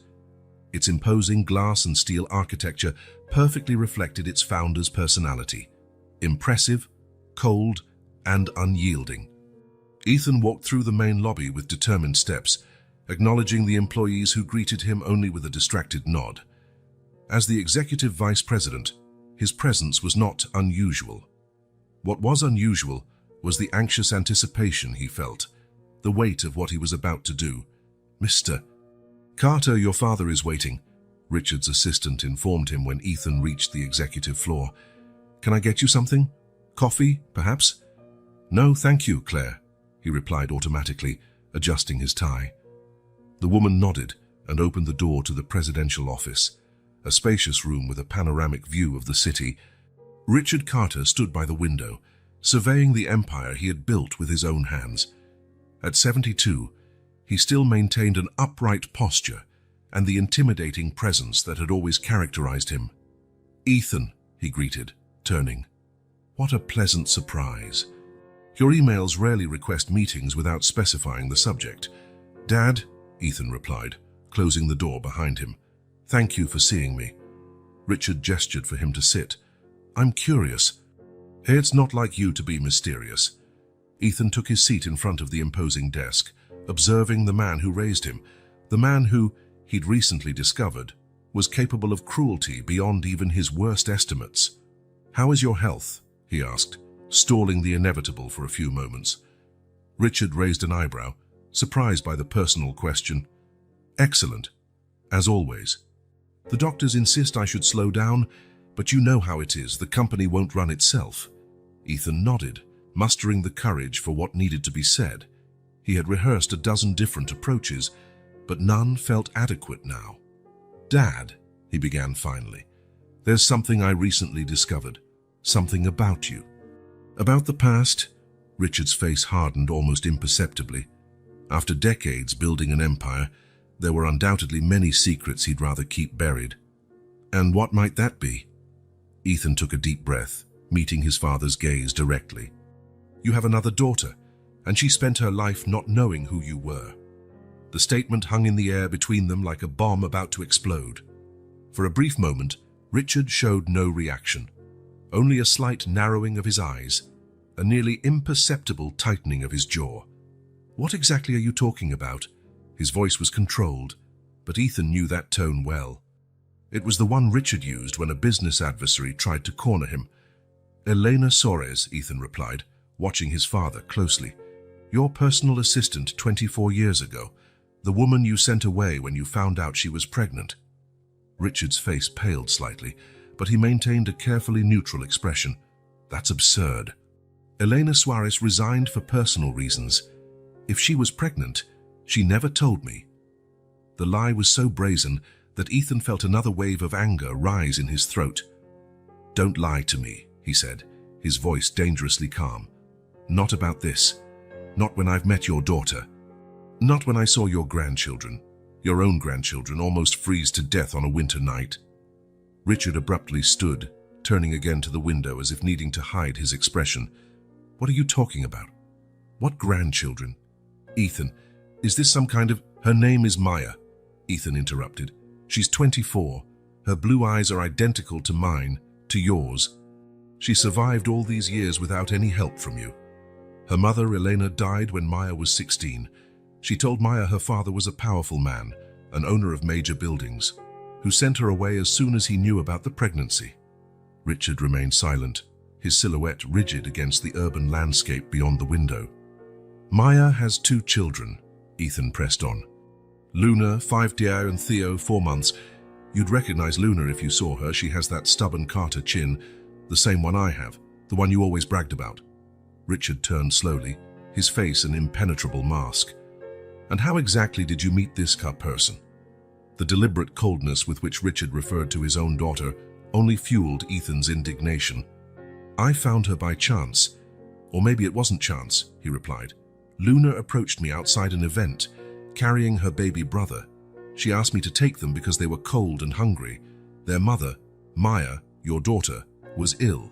Its imposing glass and steel architecture perfectly reflected its founder's personality: impressive, cold, and unyielding. Ethan walked through the main lobby with determined steps, acknowledging the employees who greeted him only with a distracted nod. As the executive vice president, his presence was not unusual. What was unusual was the anxious anticipation he felt, the weight of what he was about to do. "Mr. Carter, your father is waiting," Richard's assistant informed him when Ethan reached the executive floor. "Can I get you something? Coffee, perhaps?" "No, thank you, Claire," he replied automatically, adjusting his tie. The woman nodded and opened the door to the presidential office, a spacious room with a panoramic view of the city. Richard Carter stood by the window, surveying the empire he had built with his own hands. At 72, he still maintained an upright posture and the intimidating presence that had always characterized him. "Ethan," he greeted, turning. "What a pleasant surprise. Your emails rarely request meetings without specifying the subject." "Dad," Ethan replied, closing the door behind him. "Thank you for seeing me." Richard gestured for him to sit. "I'm curious." "It's not like you to be mysterious." Ethan took his seat in front of the imposing desk, observing the man who raised him, the man who, he'd recently discovered, was capable of cruelty beyond even his worst estimates. "How is your health?" he asked, stalling the inevitable for a few moments. Richard raised an eyebrow, surprised by the personal question. "Excellent, as always. The doctors insist I should slow down, but you know how it is, the company won't run itself." Ethan nodded, mustering the courage for what needed to be said. He had rehearsed a dozen different approaches, but none felt adequate now. "Dad," he began finally, "there's something I recently discovered. Something about you." "About the past?" Richard's face hardened almost imperceptibly. After decades building an empire, there were undoubtedly many secrets he'd rather keep buried. "And what might that be?" Ethan took a deep breath, meeting his father's gaze directly. "You have another daughter, and she spent her life not knowing who you were." The statement hung in the air between them like a bomb about to explode. For a brief moment, Richard showed no reaction, only a slight narrowing of his eyes, a nearly imperceptible tightening of his jaw. "What exactly are you talking about?" His voice was controlled, but Ethan knew that tone well. It was the one Richard used when a business adversary tried to corner him. "Elena Soares," Ethan replied, watching his father closely. "Your personal assistant 24 years ago, the woman you sent away when you found out she was pregnant." Richard's face paled slightly, but he maintained a carefully neutral expression. "That's absurd. Elena Soares resigned for personal reasons. If she was pregnant, she never told me." The lie was so brazen that Ethan felt another wave of anger rise in his throat. "Don't lie to me," he said, his voice dangerously calm. "Not about this. Not when I've met your daughter. Not when I saw your grandchildren, your own grandchildren, almost freeze to death on a winter night." Richard abruptly stood, turning again to the window as if needing to hide his expression. "What are you talking about? What grandchildren? Ethan, is this some kind of—" "Her name is Maya," Ethan interrupted. "She's 24. Her blue eyes are identical to mine, to yours. She survived all these years without any help from you. Her mother, Elena, died when Maya was 16. She told Maya her father was a powerful man, an owner of major buildings, who sent her away as soon as he knew about the pregnancy." Richard remained silent, his silhouette rigid against the urban landscape beyond the window. "Maya has 2 children," Ethan pressed on. "Luna, 5 years, and Theo, 4 months. You'd recognize Luna if you saw her. She has that stubborn Carter chin, the same one I have, the one you always bragged about." Richard turned slowly, his face an impenetrable mask. "And how exactly did you meet this person?" The deliberate coldness with which Richard referred to his own daughter only fueled Ethan's indignation. "I found her by chance. Or maybe it wasn't chance," he replied. "Luna approached me outside an event, carrying her baby brother. She asked me to take them because they were cold and hungry. Their mother, Maya, your daughter, was ill.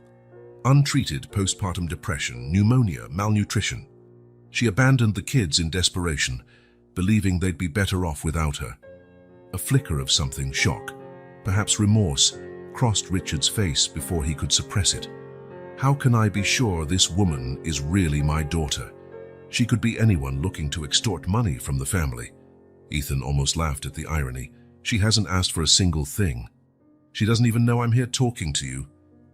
Untreated postpartum depression, pneumonia, malnutrition. She abandoned the kids in desperation, believing they'd be better off without her." A flicker of something, shock, perhaps remorse, crossed Richard's face before he could suppress it. "How can I be sure this woman is really my daughter? She could be anyone looking to extort money from the family." Ethan almost laughed at the irony. "She hasn't asked for a single thing. She doesn't even know I'm here talking to you.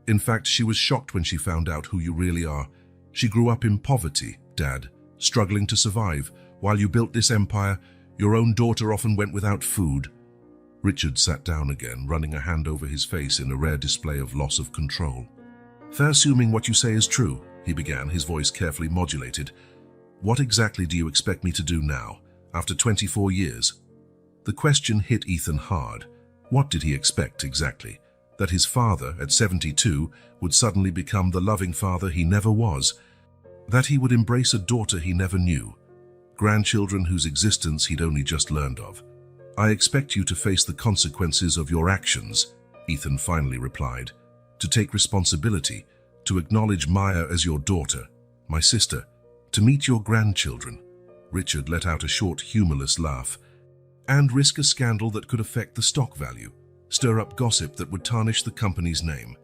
In fact, she was shocked when she found out who you really are. She grew up in poverty, Dad, struggling to survive. While you built this empire, your own daughter often went without food." Richard sat down again, running a hand over his face in a rare display of loss of control. "Fair assuming what you say is true," he began, his voice carefully modulated. "What exactly do you expect me to do now, after 24 years? The question hit Ethan hard. What did he expect exactly? That his father, at 72, would suddenly become the loving father he never was? That he would embrace a daughter he never knew? Grandchildren whose existence he'd only just learned of? "I expect you to face the consequences of your actions," Ethan finally replied. "To take responsibility, to acknowledge Maya as your daughter, my sister, to meet your grandchildren." Richard let out a short, humorless laugh. "And risk a scandal that could affect the stock value, stir up gossip that would tarnish the company's name.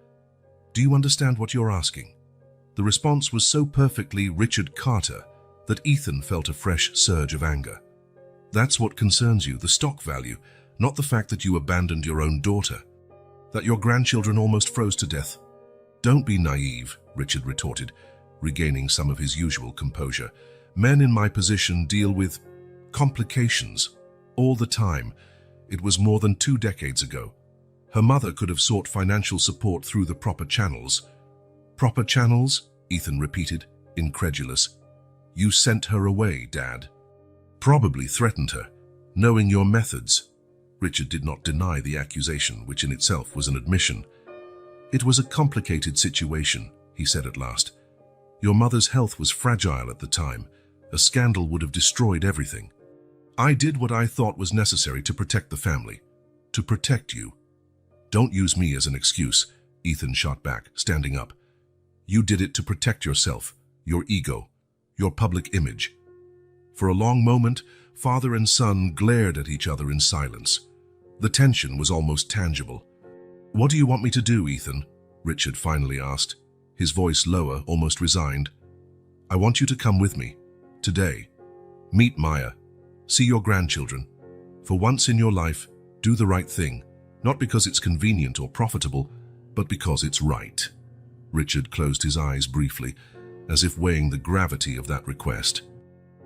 Do you understand what you're asking?" The response was so perfectly Richard Carter that Ethan felt a fresh surge of anger. "That's what concerns you, the stock value, not the fact that you abandoned your own daughter, that your grandchildren almost froze to death." "Don't be naive," Richard retorted, regaining some of his usual composure. "Men in my position deal with complications all the time. It was more than 2 decades ago. Her mother could have sought financial support through the proper channels." "Proper channels?" Ethan repeated, incredulous. "You sent her away, Dad." "Probably threatened her, knowing your methods." Richard did not deny the accusation, which in itself was an admission. "It was a complicated situation," he said at last. "Your mother's health was fragile at the time. A scandal would have destroyed everything. I did what I thought was necessary to protect the family, to protect you." "Don't use me as an excuse," Ethan shot back, standing up. "You did it to protect yourself, your ego, your public image." For a long moment, father and son glared at each other in silence. The tension was almost tangible. "What do you want me to do, Ethan?" Richard finally asked, his voice lower, almost resigned. "I want you to come with me, today. Meet Maya. See your grandchildren. For once in your life, do the right thing, not because it's convenient or profitable, but because it's right." Richard closed his eyes briefly, as if weighing the gravity of that request.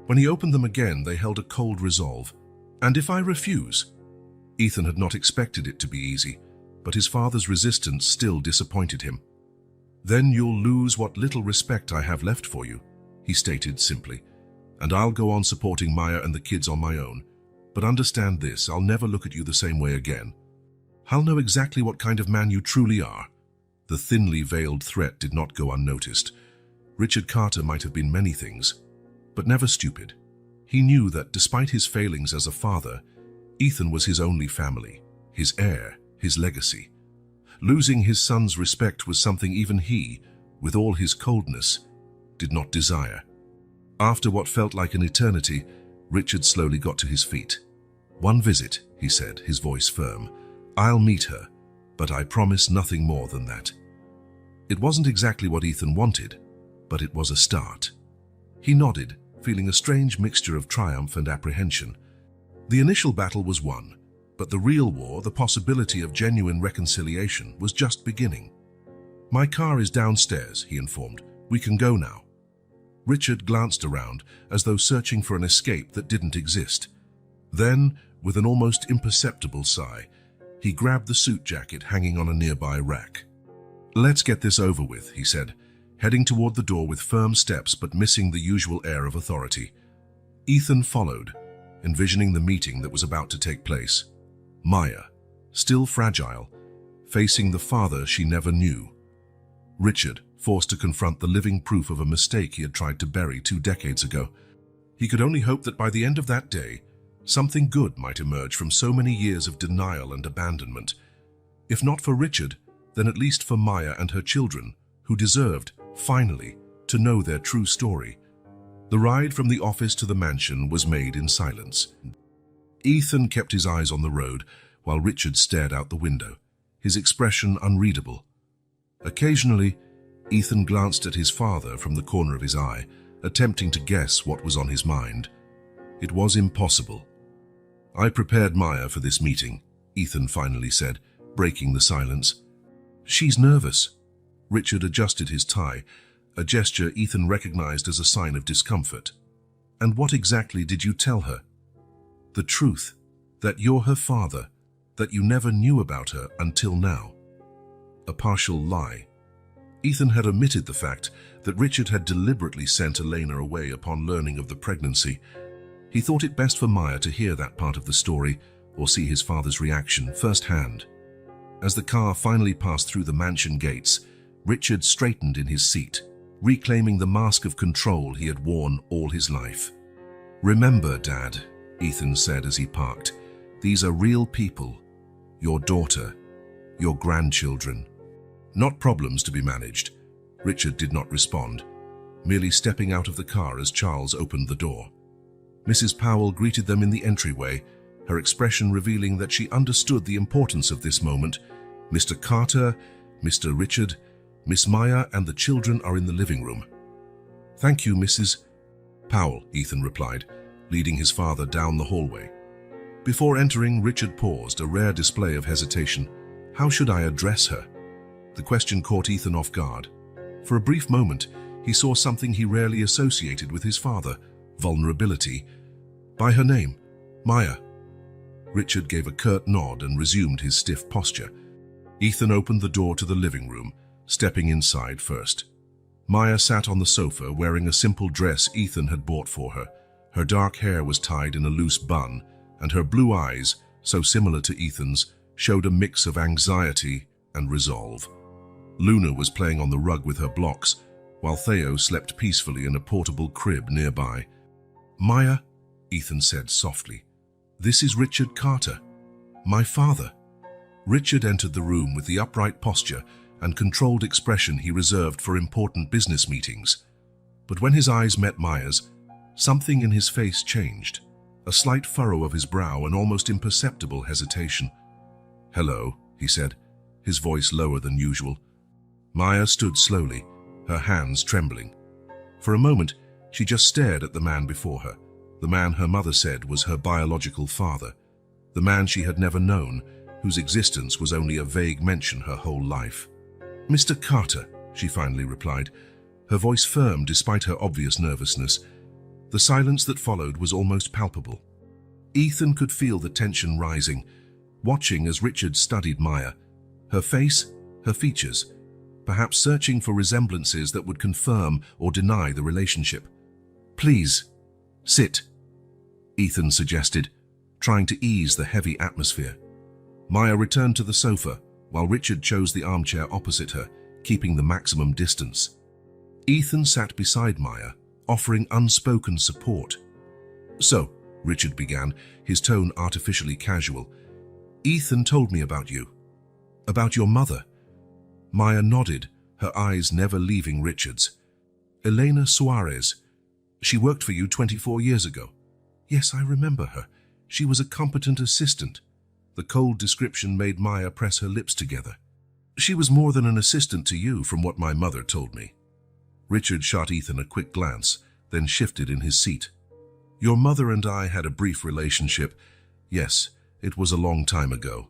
When he opened them again, they held a cold resolve. "And if I refuse?" Ethan had not expected it to be easy, but his father's resistance still disappointed him. "Then you'll lose what little respect I have left for you," he stated simply. "And I'll go on supporting Maya and the kids on my own. But understand this, I'll never look at you the same way again. I'll know exactly what kind of man you truly are." The thinly veiled threat did not go unnoticed. Richard Carter might have been many things, but never stupid. He knew that despite his failings as a father, Ethan was his only family, his heir, his legacy. Losing his son's respect was something even he, with all his coldness, did not desire. After what felt like an eternity, Richard slowly got to his feet. "One visit," he said, his voice firm. "I'll meet her, but I promise nothing more than that." It wasn't exactly what Ethan wanted, but it was a start. He nodded, feeling a strange mixture of triumph and apprehension. The initial battle was won, but the real war, the possibility of genuine reconciliation, was just beginning. "My car is downstairs," he informed. "We can go now." Richard glanced around, as though searching for an escape that didn't exist. Then, with an almost imperceptible sigh, he grabbed the suit jacket hanging on a nearby rack. "Let's get this over with," he said, heading toward the door with firm steps but missing the usual air of authority. Ethan followed, envisioning the meeting that was about to take place. Maya, still fragile, facing the father she never knew. Richard, forced to confront the living proof of a mistake he had tried to bury 2 decades ago. He could only hope that by the end of that day, something good might emerge from so many years of denial and abandonment. If not for Richard, then at least for Maya and her children, who deserved, finally, to know their true story. The ride from the office to the mansion was made in silence. Ethan kept his eyes on the road while Richard stared out the window, his expression unreadable. Occasionally, Ethan glanced at his father from the corner of his eye, attempting to guess what was on his mind. It was impossible. "I prepared Maya for this meeting," Ethan finally said, breaking the silence. "She's nervous." Richard adjusted his tie, a gesture Ethan recognized as a sign of discomfort. "And what exactly did you tell her?" "The truth, that you're her father, that you never knew about her until now." A partial lie. Ethan had omitted the fact that Richard had deliberately sent Elena away upon learning of the pregnancy. He thought it best for Maya to hear that part of the story or see his father's reaction firsthand. As the car finally passed through the mansion gates, Richard straightened in his seat, reclaiming the mask of control he had worn all his life. "Remember, Dad," Ethan said as he parked, "these are real people. Your daughter, your grandchildren. Not problems to be managed." Richard did not respond, merely stepping out of the car as Charles opened the door. Mrs. Powell greeted them in the entryway, her expression revealing that she understood the importance of this moment. "Mr. Carter, Mr. Richard, Miss Maya and the children are in the living room." "Thank you, Mrs. Powell," Ethan replied, leading his father down the hallway. Before entering, Richard paused, a rare display of hesitation. How should I address her? The question caught Ethan off guard. For a brief moment, he saw something he rarely associated with his father: vulnerability. "By her name, Maya." Richard gave a curt nod and resumed his stiff posture. Ethan opened the door to the living room, stepping inside first. Maya sat on the sofa wearing a simple dress Ethan had bought for her. Her dark hair was tied in a loose bun, and her blue eyes, so similar to Ethan's, showed a mix of anxiety and resolve. Luna was playing on the rug with her blocks, while Theo slept peacefully in a portable crib nearby. "Maya," Ethan said softly, "this is Richard Carter, my father." Richard entered the room with the upright posture and controlled expression he reserved for important business meetings. But when his eyes met Maya's, something in his face changed, a slight furrow of his brow, an almost imperceptible hesitation. "Hello," he said, his voice lower than usual. Maya stood slowly, her hands trembling. For a moment, she just stared at the man before her, the man her mother said was her biological father, the man she had never known, whose existence was only a vague mention her whole life. "Mr. Carter," she finally replied, her voice firm despite her obvious nervousness. The silence that followed was almost palpable. Ethan could feel the tension rising, watching as Richard studied Maya, her face, her features, perhaps searching for resemblances that would confirm or deny the relationship. "Please, sit," Ethan suggested, trying to ease the heavy atmosphere. Maya returned to the sofa, while Richard chose the armchair opposite her, keeping the maximum distance. Ethan sat beside Maya, offering unspoken support. "So," Richard began, his tone artificially casual, "Ethan told me about you. About your mother." Maya nodded, her eyes never leaving Richard's. "Elena Suarez. She worked for you 24 years ago." "Yes, I remember her. She was a competent assistant." The cold description made Maya press her lips together. "She was more than an assistant to you, from what my mother told me." Richard shot Ethan a quick glance, then shifted in his seat. "Your mother and I had a brief relationship. Yes, it was a long time ago."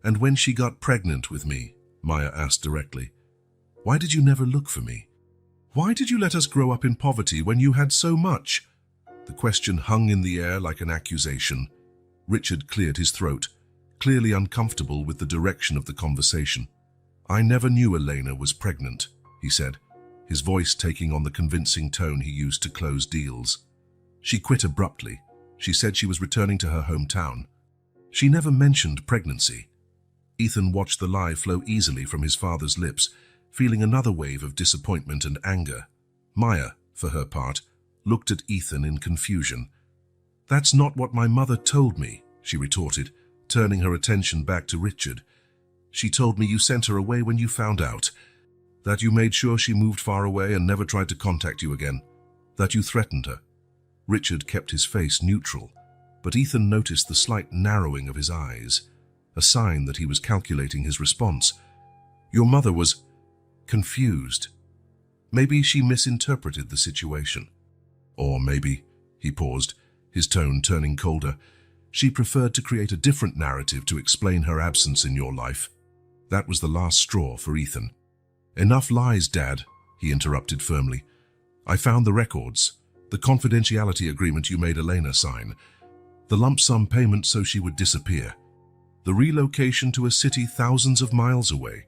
"And when she got pregnant with me," Maya asked directly, "why did you never look for me? Why did you let us grow up in poverty when you had so much?" The question hung in the air like an accusation. Richard cleared his throat, clearly uncomfortable with the direction of the conversation. "I never knew Elena was pregnant," he said, his voice taking on the convincing tone he used to close deals. "She quit abruptly. She said she was returning to her hometown. She never mentioned pregnancy." Ethan watched the lie flow easily from his father's lips, feeling another wave of disappointment and anger. Maya, for her part, looked at Ethan in confusion. "That's not what my mother told me," she retorted, turning her attention back to Richard. "She told me you sent her away when you found out. That you made sure she moved far away and never tried to contact you again. That you threatened her." Richard kept his face neutral, but Ethan noticed the slight narrowing of his eyes, a sign that he was calculating his response. "Your mother was confused. Maybe she misinterpreted the situation. Or maybe," he paused, his tone turning colder, "she preferred to create a different narrative to explain her absence in your life." That was the last straw for Ethan. "Enough lies, Dad," he interrupted firmly. "I found the records, the confidentiality agreement you made Elena sign, the lump sum payment so she would disappear, the relocation to a city thousands of miles away."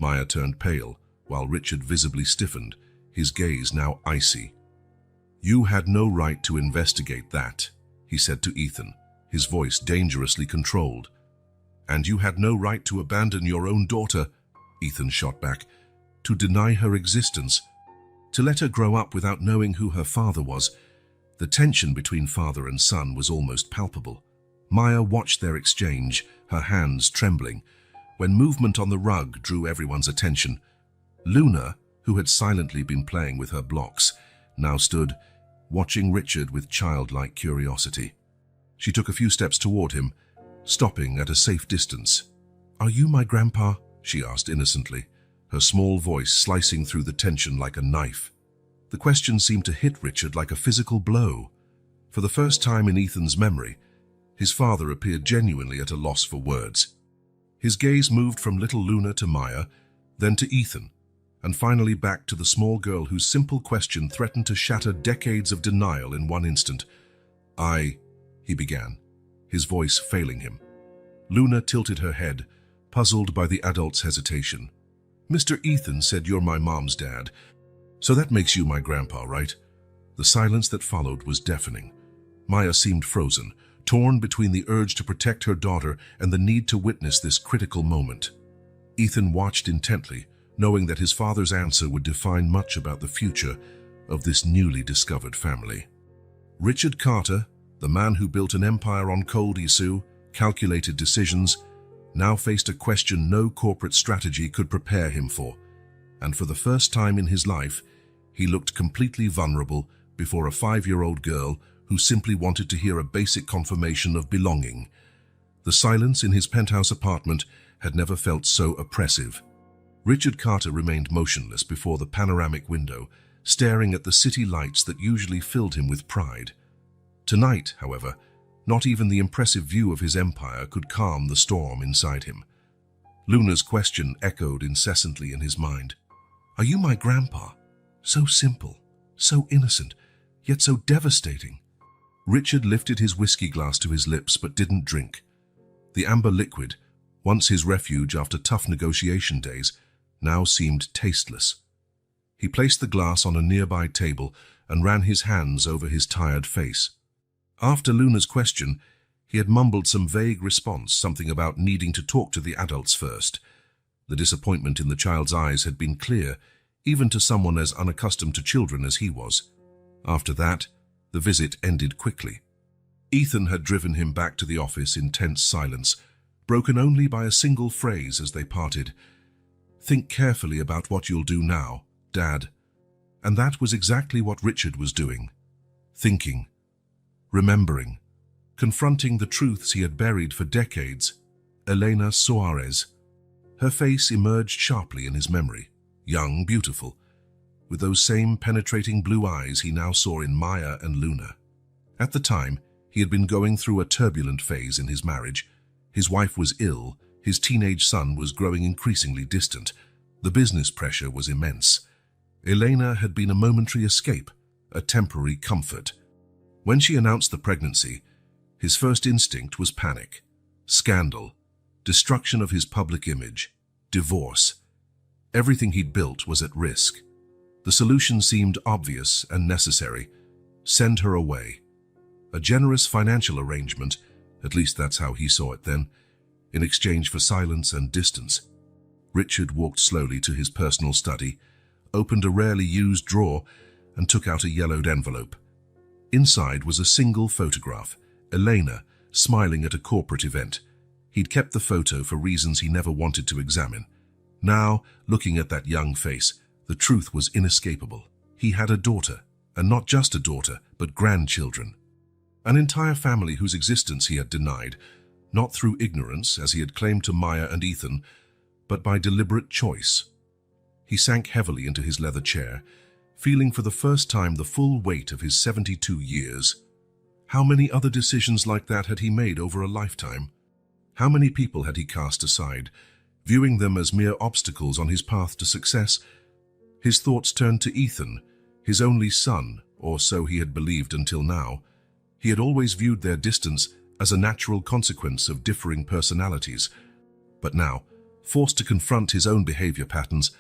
Maya turned pale, while Richard visibly stiffened, his gaze now icy. "You had no right to investigate that," he said to Ethan, his voice dangerously controlled. "And you had no right to abandon your own daughter," Ethan shot back, "to deny her existence, to let her grow up without knowing who her father was." The tension between father and son was almost palpable. Maya watched their exchange, her hands trembling, when movement on the rug drew everyone's attention. Luna, who had silently been playing with her blocks, now stood, watching Richard with childlike curiosity. She took a few steps toward him, stopping at a safe distance. "Are you my grandpa?" she asked innocently, her small voice slicing through the tension like a knife. The question seemed to hit Richard like a physical blow. For the first time in Ethan's memory, his father appeared genuinely at a loss for words. His gaze moved from little Luna to Maya, then to Ethan, and finally back to the small girl whose simple question threatened to shatter decades of denial in one instant. He began, his voice failing him. Luna tilted her head, puzzled by the adult's hesitation. "Mr. Ethan said you're my mom's dad, so that makes you my grandpa, right?" The silence that followed was deafening. Maya seemed frozen, torn between the urge to protect her daughter and the need to witness this critical moment. Ethan watched intently, knowing that his father's answer would define much about the future of this newly discovered family. Richard Carter, the man who built an empire on cold issue, calculated decisions, now faced a question no corporate strategy could prepare him for. And for the first time in his life, he looked completely vulnerable before a 5-year-old girl who simply wanted to hear a basic confirmation of belonging. The silence in his penthouse apartment had never felt so oppressive. Richard Carter remained motionless before the panoramic window, staring at the city lights that usually filled him with pride. Tonight, however, not even the impressive view of his empire could calm the storm inside him. Luna's question echoed incessantly in his mind. "Are you my grandpa?" So simple, so innocent, yet so devastating. Richard lifted his whiskey glass to his lips but didn't drink. The amber liquid, once his refuge after tough negotiation days, now seemed tasteless. He placed the glass on a nearby table and ran his hands over his tired face. After Luna's question, he had mumbled some vague response, something about needing to talk to the adults first. The disappointment in the child's eyes had been clear, even to someone as unaccustomed to children as he was. After that, the visit ended quickly. Ethan had driven him back to the office in tense silence, broken only by a single phrase as they parted. "Think carefully about what you'll do now, Dad." And that was exactly what Richard was doing. Thinking, remembering, confronting the truths he had buried for decades. Elena Soares. Her face emerged sharply in his memory, young, beautiful, with those same penetrating blue eyes he now saw in Maya and Luna. At the time, he had been going through a turbulent phase in his marriage. His wife was ill, his teenage son was growing increasingly distant. The business pressure was immense. Elena had been a momentary escape, a temporary comfort. When she announced the pregnancy, his first instinct was panic, scandal, destruction of his public image, divorce. Everything he'd built was at risk. The solution seemed obvious and necessary. Send her away. A generous financial arrangement, at least that's how he saw it then, in exchange for silence and distance. Richard walked slowly to his personal study, opened a rarely used drawer, and took out a yellowed envelope. Inside was a single photograph, Elena, smiling at a corporate event. He'd kept the photo for reasons he never wanted to examine. Now, looking at that young face, the truth was inescapable. He had a daughter, and not just a daughter, but grandchildren. An entire family whose existence he had denied, not through ignorance, as he had claimed to Maya and Ethan, but by deliberate choice. He sank heavily into his leather chair, feeling for the first time the full weight of his 72 years. How many other decisions like that had he made over a lifetime? How many people had he cast aside, viewing them as mere obstacles on his path to success? His thoughts turned to Ethan, his only son, or so he had believed until now. He had always viewed their distance as a natural consequence of differing personalities. But now, forced to confront his own behavior patterns,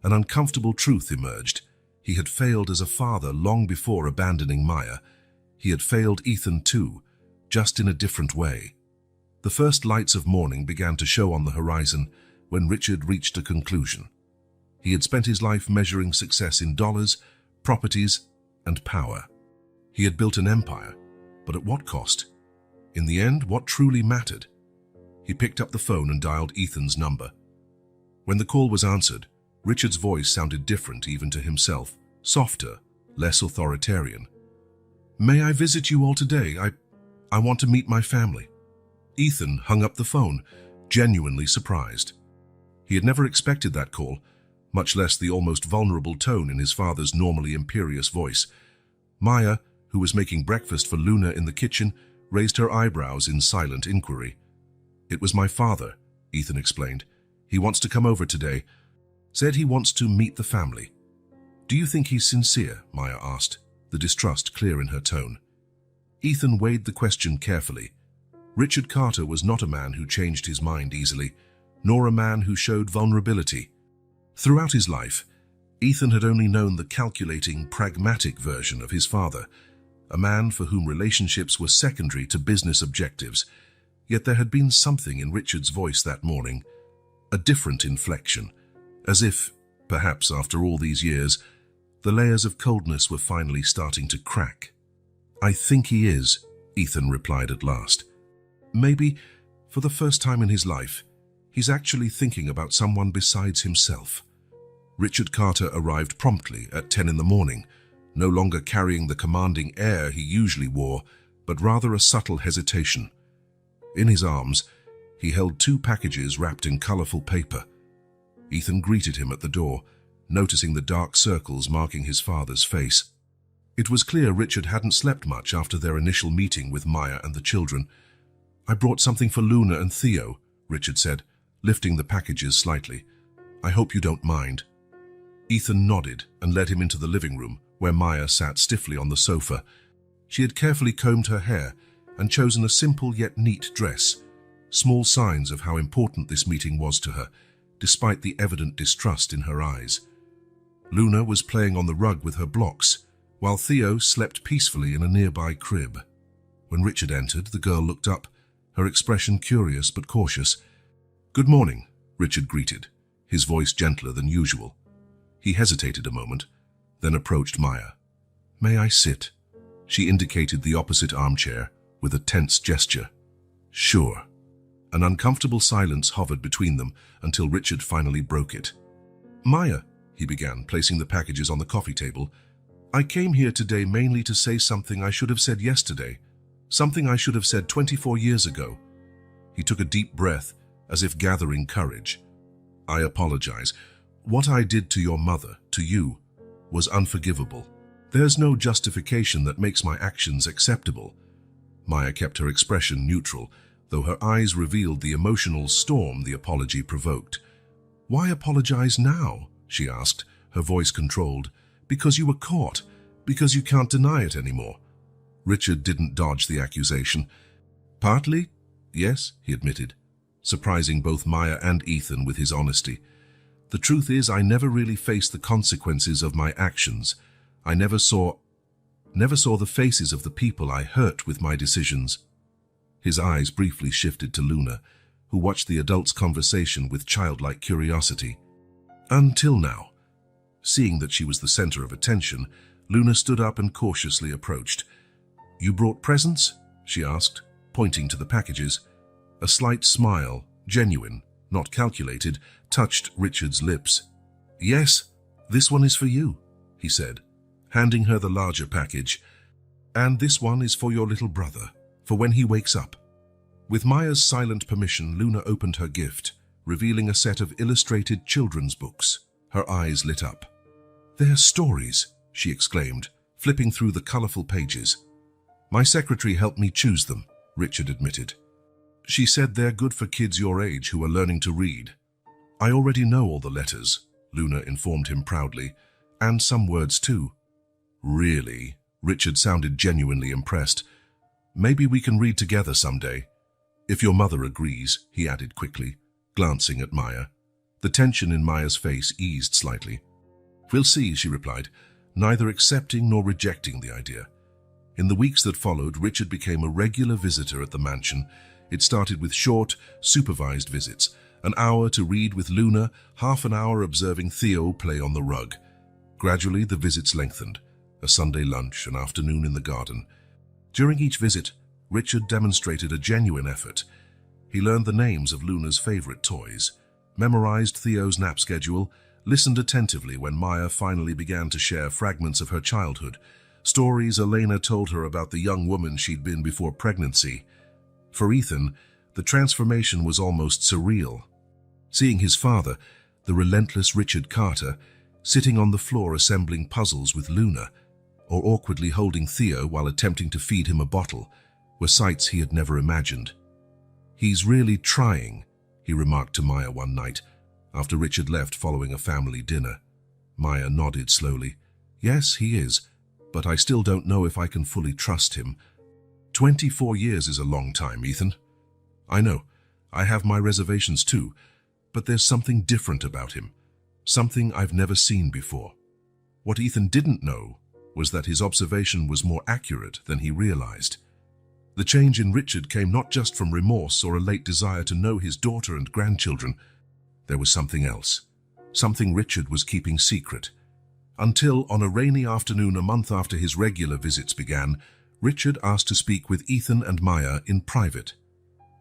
an uncomfortable truth emerged. He had failed as a father long before abandoning Maya. He had failed Ethan too, just in a different way. The first lights of morning began to show on the horizon when Richard reached a conclusion. He had spent his life measuring success in dollars, properties, and power. He had built an empire, but at what cost? In the end, what truly mattered? He picked up the phone and dialed Ethan's number. When the call was answered, Richard's voice sounded different even to himself, softer, less authoritarian. "May I visit you all today? I want to meet my family." Ethan hung up the phone, genuinely surprised. He had never expected that call, much less the almost vulnerable tone in his father's normally imperious voice. Maya, who was making breakfast for Luna in the kitchen, raised her eyebrows in silent inquiry. "It was my father," Ethan explained. "He wants to come over today. Said he wants to meet the family." "Do you think he's sincere?" Maya asked, the distrust clear in her tone. Ethan weighed the question carefully. Richard Carter was not a man who changed his mind easily, nor a man who showed vulnerability. Throughout his life, Ethan had only known the calculating, pragmatic version of his father, a man for whom relationships were secondary to business objectives. Yet there had been something in Richard's voice that morning, a different inflection, as if, perhaps after all these years, the layers of coldness were finally starting to crack. "I think he is," Ethan replied at last. "Maybe, for the first time in his life, he's actually thinking about someone besides himself." Richard Carter arrived promptly at 10 in the morning, no longer carrying the commanding air he usually wore, but rather a subtle hesitation. In his arms, he held 2 packages wrapped in colorful paper. Ethan greeted him at the door, noticing the dark circles marking his father's face. It was clear Richard hadn't slept much after their initial meeting with Maya and the children. "I brought something for Luna and Theo," Richard said, lifting the packages slightly. "I hope you don't mind." Ethan nodded and led him into the living room, where Maya sat stiffly on the sofa. She had carefully combed her hair and chosen a simple yet neat dress, small signs of how important this meeting was to her, despite the evident distrust in her eyes. Luna was playing on the rug with her blocks, while Theo slept peacefully in a nearby crib. When Richard entered, the girl looked up, her expression curious but cautious. "Good morning," Richard greeted, his voice gentler than usual. He hesitated a moment, then approached Maya. May I sit? She indicated the opposite armchair with a tense gesture. Sure. An uncomfortable silence hovered between them until Richard finally broke it. Maya, he began, placing the packages on the coffee table, I came here today mainly to say something I should have said yesterday, something I should have said 24 years ago. He took a deep breath, as if gathering courage. I apologize. What I did to your mother, to you, was unforgivable. There's no justification that makes my actions acceptable. Maya kept her expression neutral, though her eyes revealed the emotional storm the apology provoked. Why apologize now? She asked, her voice controlled. Because you were caught. Because you can't deny it anymore. Richard didn't dodge the accusation. Partly, yes, he admitted, surprising both Maya and Ethan with his honesty. The truth is, I never really faced the consequences of my actions. I never saw the faces of the people I hurt with my decisions. His eyes briefly shifted to Luna, who watched the adults' conversation with childlike curiosity. Until now. Seeing that she was the center of attention, Luna stood up and cautiously approached. You brought presents? She asked, pointing to the packages. A slight smile, genuine, not calculated, touched Richard's lips. Yes, this one is for you, he said, handing her the larger package. And this one is for your little brother, for when he wakes up. With Maya's silent permission, Luna opened her gift, revealing a set of illustrated children's books. Her eyes lit up. They're stories, she exclaimed, flipping through the colorful pages. My secretary helped me choose them, Richard admitted. She said they're good for kids your age who are learning to read. I already know all the letters, Luna informed him proudly, and some words too. Really? Richard sounded genuinely impressed. Maybe we can read together someday. If your mother agrees, he added quickly, glancing at Maya. The tension in Maya's face eased slightly. We'll see, she replied, neither accepting nor rejecting the idea. In the weeks that followed, Richard became a regular visitor at the mansion. It started with short, supervised visits, an hour to read with Luna, half an hour observing Theo play on the rug. Gradually, the visits lengthened, a Sunday lunch, an afternoon in the garden. During each visit, Richard demonstrated a genuine effort. He learned the names of Luna's favorite toys, memorized Theo's nap schedule, listened attentively when Maya finally began to share fragments of her childhood, stories Elena told her about the young woman she'd been before pregnancy. For Ethan, the transformation was almost surreal. Seeing his father, the relentless Richard Carter, sitting on the floor assembling puzzles with Luna, or awkwardly holding Theo while attempting to feed him a bottle, were sights he had never imagined. He's really trying, he remarked to Maya one night, after Richard left following a family dinner. Maya nodded slowly. Yes, he is, but I still don't know if I can fully trust him. 24 years is a long time, Ethan. I know, I have my reservations too, but there's something different about him, something I've never seen before. What Ethan didn't know was that his observation was more accurate than he realized. The change in Richard came not just from remorse or a late desire to know his daughter and grandchildren. There was something else, something Richard was keeping secret. Until, on a rainy afternoon a month after his regular visits began, Richard asked to speak with Ethan and Maya in private.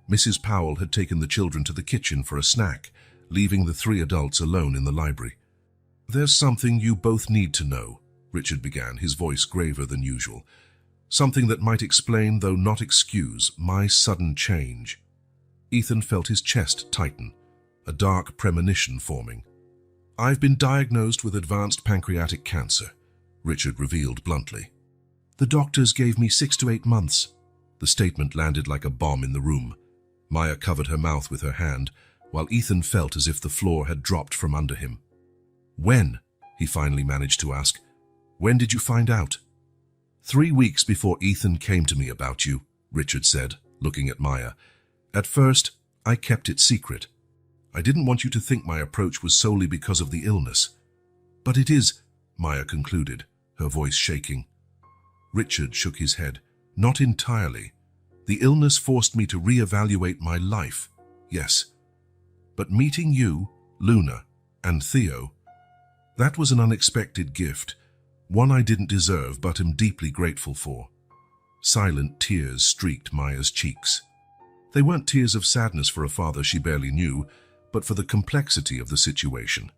Mrs. Powell had taken the children to the kitchen for a snack, leaving the three adults alone in the library. There's something you both need to know, Richard began, his voice graver than usual. Something that might explain, though not excuse, my sudden change. Ethan felt his chest tighten, a dark premonition forming. I've been diagnosed with advanced pancreatic cancer, Richard revealed bluntly. The doctors gave me 6 to 8 months. The statement landed like a bomb in the room. Maya covered her mouth with her hand, while Ethan felt as if the floor had dropped from under him. When? He finally managed to ask. When did you find out? 3 weeks before Ethan came to me about you, Richard said, looking at Maya. At first, I kept it secret. I didn't want you to think my approach was solely because of the illness. But it is, Maya concluded, her voice shaking. Richard shook his head. Not entirely. The illness forced me to reevaluate my life, yes. But meeting you, Luna, and Theo, that was an unexpected gift, One I didn't deserve but am deeply grateful for. Silent tears streaked Maya's cheeks. They weren't tears of sadness for a father she barely knew, but for the complexity of the situation.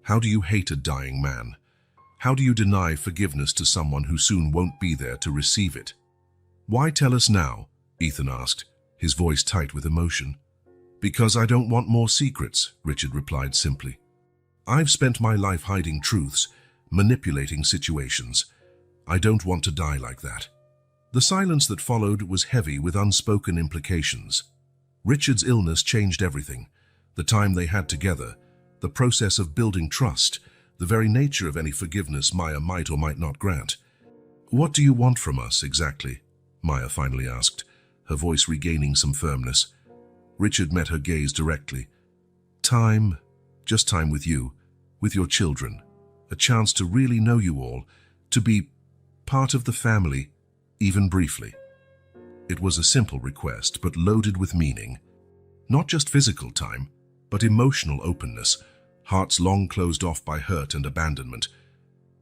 How do you hate a dying man? How do you deny forgiveness to someone who soon won't be there to receive it? "Why tell us now?" Ethan asked, his voice tight with emotion. "Because I don't want more secrets," Richard replied simply. "I've spent my life hiding truths, manipulating situations. I don't want to die like that." The silence that followed was heavy with unspoken implications. Richard's illness changed everything. The time they had together, the process of building trust, the very nature of any forgiveness Maya might or might not grant. "What do you want from us, exactly?" Maya finally asked, her voice regaining some firmness. Richard met her gaze directly. "Time, just time with you, with your children. A chance to really know you all, to be part of the family, even briefly." It was a simple request, but loaded with meaning. Not just physical time, but emotional openness, hearts long closed off by hurt and abandonment.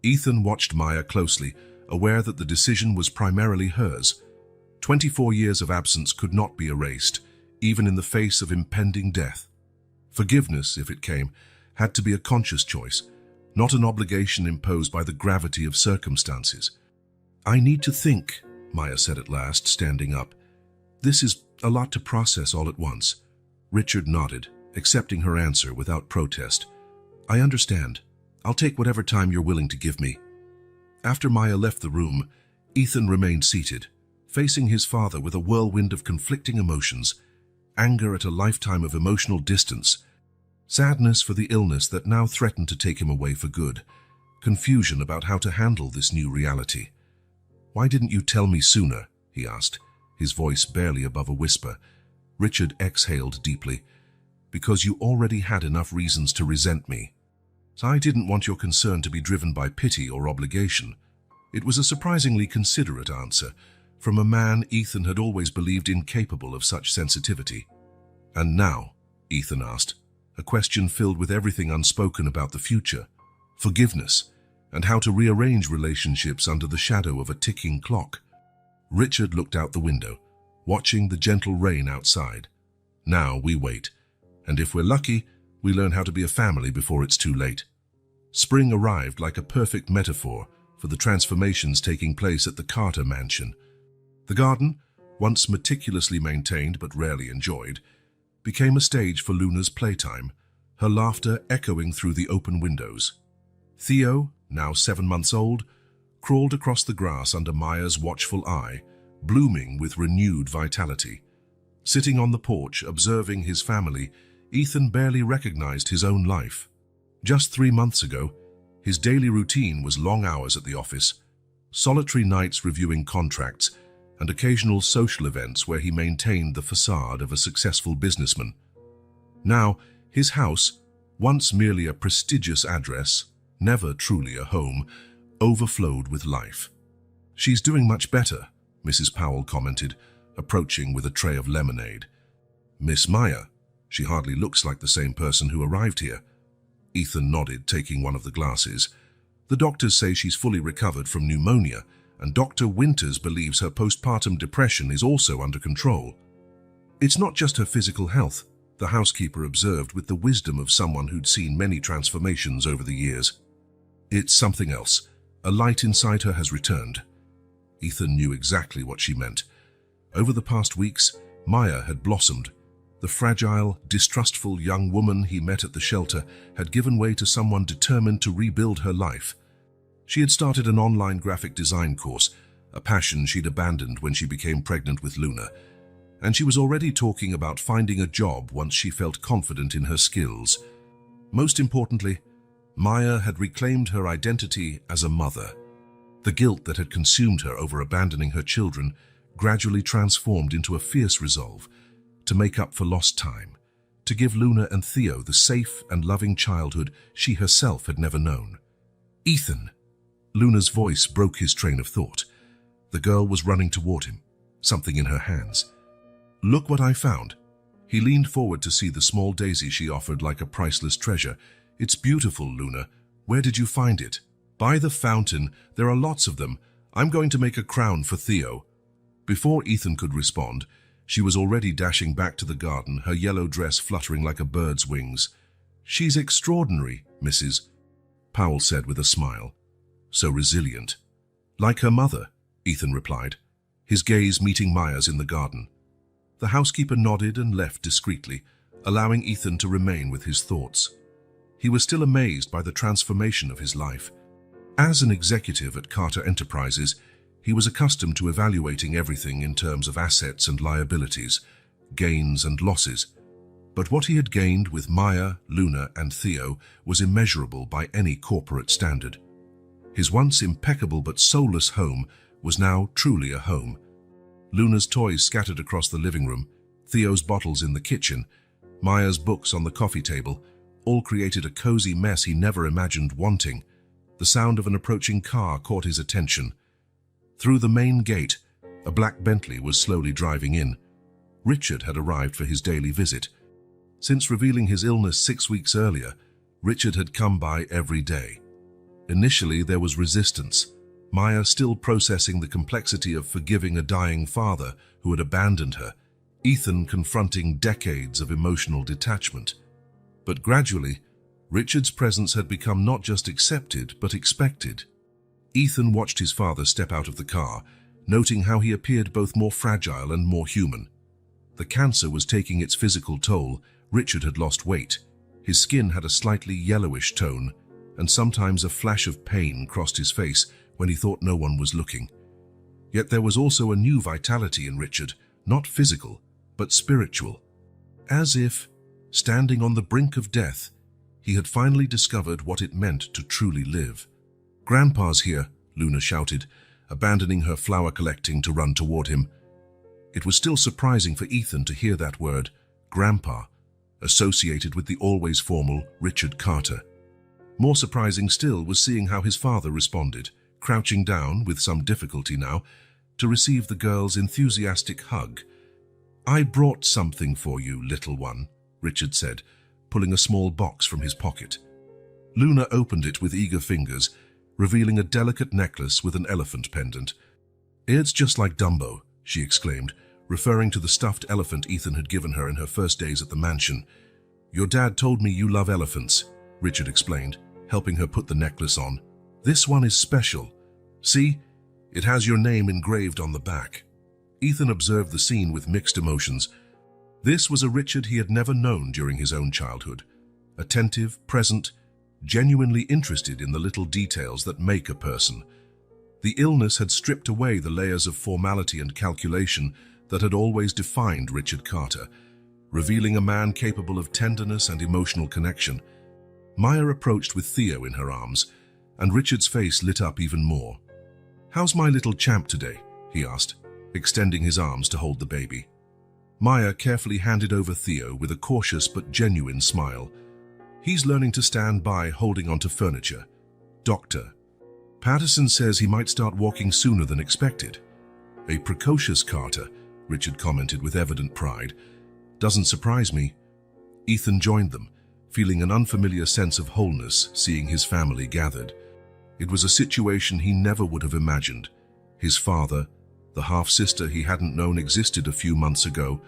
Ethan watched Maya closely, aware that the decision was primarily hers. 24 years of absence could not be erased, even in the face of impending death. Forgiveness, if it came, had to be a conscious choice, not an obligation imposed by the gravity of circumstances. "I need to think," Maya said at last, standing up. "This is a lot to process all at once." Richard nodded, accepting her answer without protest. "I understand. I'll take whatever time you're willing to give me." After Maya left the room, Ethan remained seated, facing his father with a whirlwind of conflicting emotions, anger at a lifetime of emotional distance, sadness for the illness that now threatened to take him away for good, confusion about how to handle this new reality. "Why didn't you tell me sooner?" he asked, his voice barely above a whisper. Richard exhaled deeply. "Because you already had enough reasons to resent me. I didn't want your concern to be driven by pity or obligation." It was a surprisingly considerate answer, from a man Ethan had always believed incapable of such sensitivity. "And now?" Ethan asked, a question filled with everything unspoken about the future, forgiveness, and how to rearrange relationships under the shadow of a ticking clock. Richard looked out the window, watching the gentle rain outside. "Now we wait, and if we're lucky, we learn how to be a family before it's too late." Spring arrived like a perfect metaphor for the transformations taking place at the Carter mansion. The garden, once meticulously maintained but rarely enjoyed, became a stage for Luna's playtime, her laughter echoing through the open windows. Theo, now 7 months old, crawled across the grass under Maya's watchful eye, blooming with renewed vitality. Sitting on the porch, observing his family, Ethan barely recognized his own life. Just 3 months ago, his daily routine was long hours at the office, solitary nights reviewing contracts, and occasional social events where he maintained the facade of a successful businessman. Now, his house, once merely a prestigious address, never truly a home, overflowed with life. "She's doing much better," Mrs. Powell commented, approaching with a tray of lemonade. "Miss Maya, she hardly looks like the same person who arrived here." Ethan nodded, taking one of the glasses. "The doctors say she's fully recovered from pneumonia, and Dr. Winters believes her postpartum depression is also under control." "It's not just her physical health," the housekeeper observed with the wisdom of someone who'd seen many transformations over the years. "It's something else. A light inside her has returned." Ethan knew exactly what she meant. Over the past weeks, Maya had blossomed. The fragile, distrustful young woman he met at the shelter had given way to someone determined to rebuild her life. She had started an online graphic design course, a passion she'd abandoned when she became pregnant with Luna, and she was already talking about finding a job once she felt confident in her skills. Most importantly, Maya had reclaimed her identity as a mother. The guilt that had consumed her over abandoning her children gradually transformed into a fierce resolve to make up for lost time, to give Luna and Theo the safe and loving childhood she herself had never known. "Ethan!" Luna's voice broke his train of thought. The girl was running toward him, something in her hands. "Look what I found." He leaned forward to see the small daisy she offered like a priceless treasure. "It's beautiful, Luna. Where did you find it?" By the fountain, there are lots of them. I'm going to make a crown for Theo. Before Ethan could respond, she was already dashing back to the garden, her yellow dress fluttering like a bird's wings. "She's extraordinary, Mrs. Powell said with a smile. "So resilient." "Like her mother," Ethan replied, his gaze meeting Maya's in the garden. The housekeeper nodded and left discreetly, allowing Ethan to remain with his thoughts. He was still amazed by the transformation of his life. As an executive at Carter Enterprises, he was accustomed to evaluating everything in terms of assets and liabilities, gains and losses. But what he had gained with Maya, Luna, and Theo was immeasurable by any corporate standard. His once impeccable but soulless home was now truly a home. Luna's toys scattered across the living room, Theo's bottles in the kitchen, Maya's books on the coffee table, all created a cozy mess he never imagined wanting. The sound of an approaching car caught his attention. Through the main gate, a black Bentley was slowly driving in. Richard had arrived for his daily visit. Since revealing his illness 6 weeks earlier, Richard had come by every day. Initially, there was resistance, Maya still processing the complexity of forgiving a dying father who had abandoned her, Ethan confronting decades of emotional detachment. But gradually, Richard's presence had become not just accepted, but expected. Ethan watched his father step out of the car, noting how he appeared both more fragile and more human. The cancer was taking its physical toll. Richard had lost weight. His skin had a slightly yellowish tone, and sometimes a flash of pain crossed his face when he thought no one was looking. Yet there was also a new vitality in Richard, not physical, but spiritual. As if, standing on the brink of death, he had finally discovered what it meant to truly live. "Grandpa's here," Luna shouted, abandoning her flower collecting to run toward him. It was still surprising for Ethan to hear that word, Grandpa, associated with the always formal Richard Carter. More surprising still was seeing how his father responded, crouching down, with some difficulty now, to receive the girl's enthusiastic hug. "I brought something for you, little one," Richard said, pulling a small box from his pocket. Luna opened it with eager fingers, revealing a delicate necklace with an elephant pendant. "It's just like Dumbo," she exclaimed, referring to the stuffed elephant Ethan had given her in her first days at the mansion. "Your dad told me you love elephants," Richard explained, helping her put the necklace on. "This one is special. See, it has your name engraved on the back." Ethan observed the scene with mixed emotions. This was a Richard he had never known during his own childhood. Attentive, present, genuinely interested in the little details that make a person. The illness had stripped away the layers of formality and calculation that had always defined Richard Carter, revealing a man capable of tenderness and emotional connection. Maya approached with Theo in her arms, and Richard's face lit up even more. "How's my little champ today?" he asked, extending his arms to hold the baby. Maya carefully handed over Theo with a cautious but genuine smile. "He's learning to stand by, holding onto furniture. Doctor Patterson says he might start walking sooner than expected." "A precocious Carter," Richard commented with evident pride. "Doesn't surprise me." Ethan joined them, feeling an unfamiliar sense of wholeness seeing his family gathered. It was a situation he never would have imagined. His father, the half-sister he hadn't known existed a few months ago,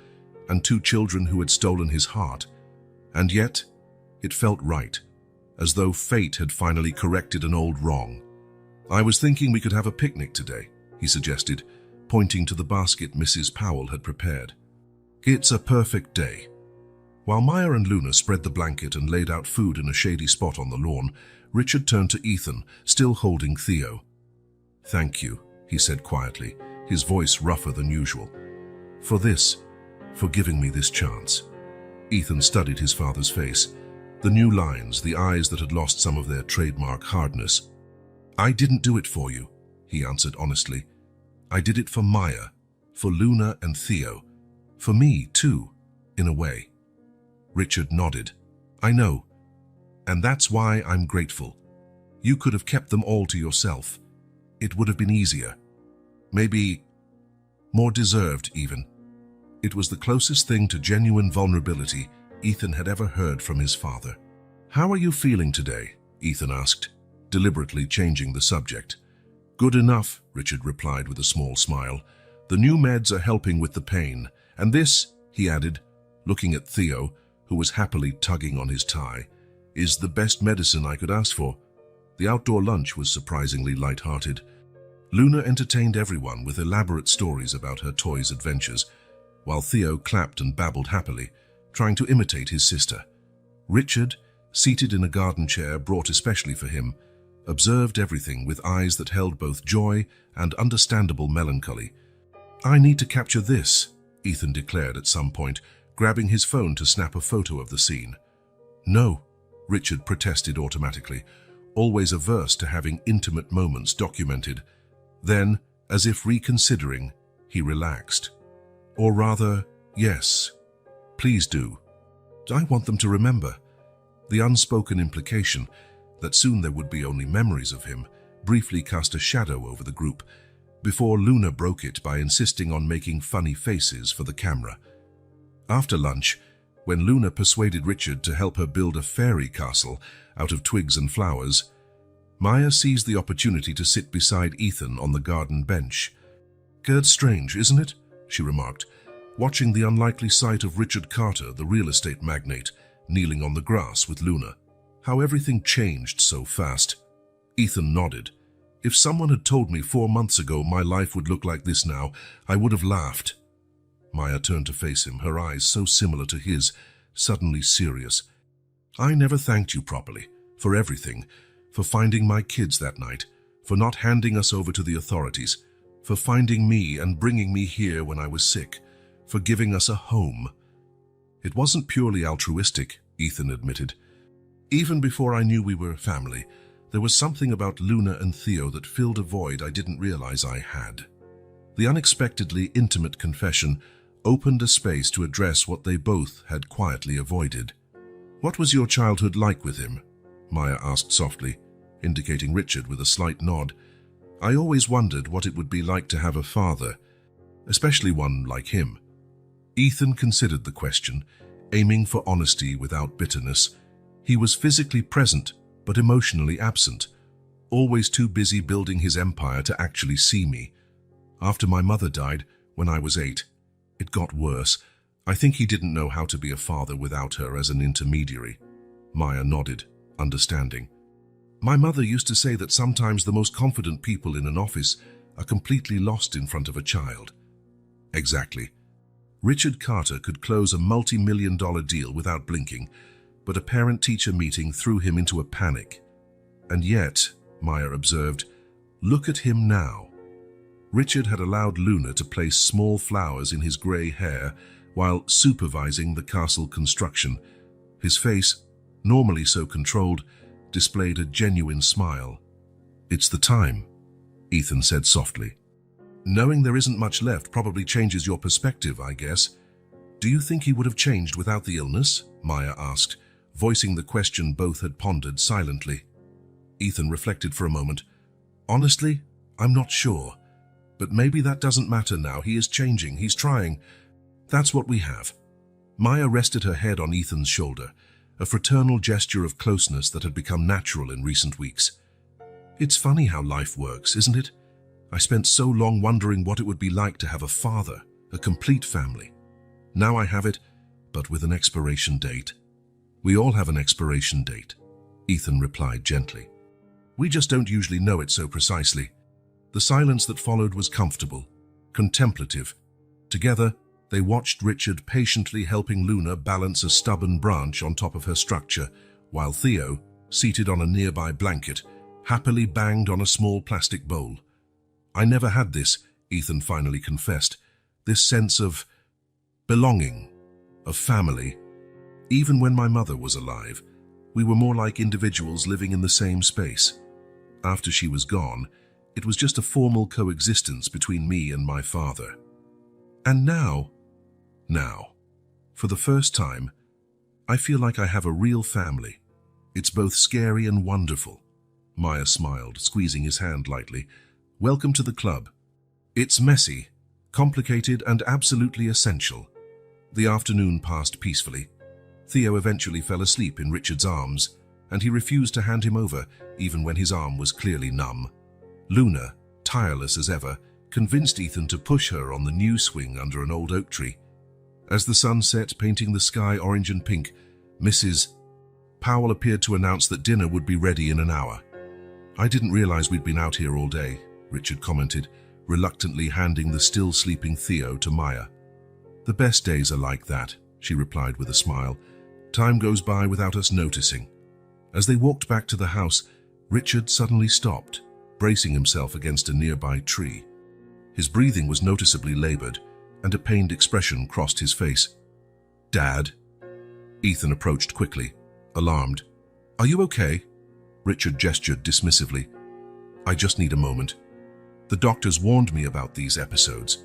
and 2 children who had stolen his heart. And yet, it felt right, as though fate had finally corrected an old wrong. "I was thinking we could have a picnic today," he suggested, pointing to the basket Mrs. Powell had prepared. "It's a perfect day." While Maya and Luna spread the blanket and laid out food in a shady spot on the lawn, Richard turned to Ethan, still holding Theo. "Thank you," he said quietly, his voice rougher than usual. "For giving me this chance." Ethan studied his father's face, the new lines, the eyes that had lost some of their trademark hardness. "I didn't do it for you," he answered honestly. "I did it for Maya, for Luna and Theo, for me too, in a way." Richard nodded. "I know, and that's why I'm grateful. You could have kept them all to yourself. It would have been easier. Maybe more deserved, even." It was the closest thing to genuine vulnerability Ethan had ever heard from his father. "How are you feeling today?" Ethan asked, deliberately changing the subject. "Good enough," Richard replied with a small smile. "The new meds are helping with the pain. And this," he added, looking at Theo, who was happily tugging on his tie, "is the best medicine I could ask for." The outdoor lunch was surprisingly light-hearted. Luna entertained everyone with elaborate stories about her toys' adventures, while Theo clapped and babbled happily, trying to imitate his sister. Richard, seated in a garden chair brought especially for him, observed everything with eyes that held both joy and understandable melancholy. "I need to capture this," Ethan declared at some point, grabbing his phone to snap a photo of the scene. "No," Richard protested automatically, always averse to having intimate moments documented. Then, as if reconsidering, he relaxed. "Or rather, yes. Please do. I want them to remember." The unspoken implication that soon there would be only memories of him briefly cast a shadow over the group, before Luna broke it by insisting on making funny faces for the camera. After lunch, when Luna persuaded Richard to help her build a fairy castle out of twigs and flowers, Maya seized the opportunity to sit beside Ethan on the garden bench. "It's strange, isn't it?" she remarked, watching the unlikely sight of Richard Carter, the real estate magnate, kneeling on the grass with Luna. "How everything changed so fast." Ethan nodded. "If someone had told me 4 months ago my life would look like this now, I would have laughed." Maya turned to face him, her eyes so similar to his, suddenly serious. "I never thanked you properly, for everything, for finding my kids that night, for not handing us over to the authorities, for finding me and bringing me here when I was sick, for giving us a home." "It wasn't purely altruistic," Ethan admitted. "Even before I knew we were family, there was something about Luna and Theo that filled a void I didn't realize I had." The unexpectedly intimate confession opened a space to address what they both had quietly avoided. "What was your childhood like with him?" Maya asked softly, indicating Richard with a slight nod. "I always wondered what it would be like to have a father, especially one like him." Ethan considered the question, aiming for honesty without bitterness. He was physically present, but emotionally absent, always too busy building his empire to actually see me. "After my mother died, when I was 8, it got worse. I think he didn't know how to be a father without her as an intermediary." Maya nodded, understanding. "My mother used to say that sometimes the most confident people in an office are completely lost in front of a child." Exactly. Richard Carter could close a multi-million-dollar deal without blinking, but a parent-teacher meeting threw him into a panic. And yet, Maya observed, look at him now. Richard had allowed Luna to place small flowers in his grey hair while supervising the castle construction. His face, normally so controlled, displayed a genuine smile. "It's the time," Ethan said softly. "Knowing there isn't much left probably changes your perspective, I guess. Do you think he would have changed without the illness?" Maya asked, voicing the question both had pondered silently. Ethan reflected for a moment. "Honestly, I'm not sure. But maybe that doesn't matter now. He is changing. He's trying. That's what we have." Maya rested her head on Ethan's shoulder, a fraternal gesture of closeness that had become natural in recent weeks. "It's funny how life works, isn't it? I spent so long wondering what it would be like to have a father, a complete family. Now I have it, but with an expiration date." "We all have an expiration date," Ethan replied gently. "We just don't usually know it so precisely." The silence that followed was comfortable, contemplative. Together, they watched Richard patiently helping Luna balance a stubborn branch on top of her structure, while Theo, seated on a nearby blanket, happily banged on a small plastic bowl. "I never had this," Ethan finally confessed, "this sense of belonging, of family. Even when my mother was alive, we were more like individuals living in the same space. After she was gone, it was just a formal coexistence between me and my father. And now, for the first time, I feel like I have a real family. It's both scary and wonderful." Maya smiled, squeezing his hand lightly. "Welcome to the club. It's messy, complicated, and absolutely essential." The afternoon passed peacefully. Theo eventually fell asleep in Richard's arms, and he refused to hand him over, even when his arm was clearly numb. Luna, tireless as ever, convinced Ethan to push her on the new swing under an old oak tree. As the sun set, painting the sky orange and pink, Mrs. Powell appeared to announce that dinner would be ready in an hour. "I didn't realize we'd been out here all day," Richard commented, reluctantly handing the still sleeping Theo to Maya. "The best days are like that," she replied with a smile. "Time goes by without us noticing." As they walked back to the house, Richard suddenly stopped, bracing himself against a nearby tree. His breathing was noticeably labored, and a pained expression crossed his face. "Dad?" Ethan approached quickly, alarmed. "Are you okay?" Richard gestured dismissively. "I just need a moment. The doctors warned me about these episodes."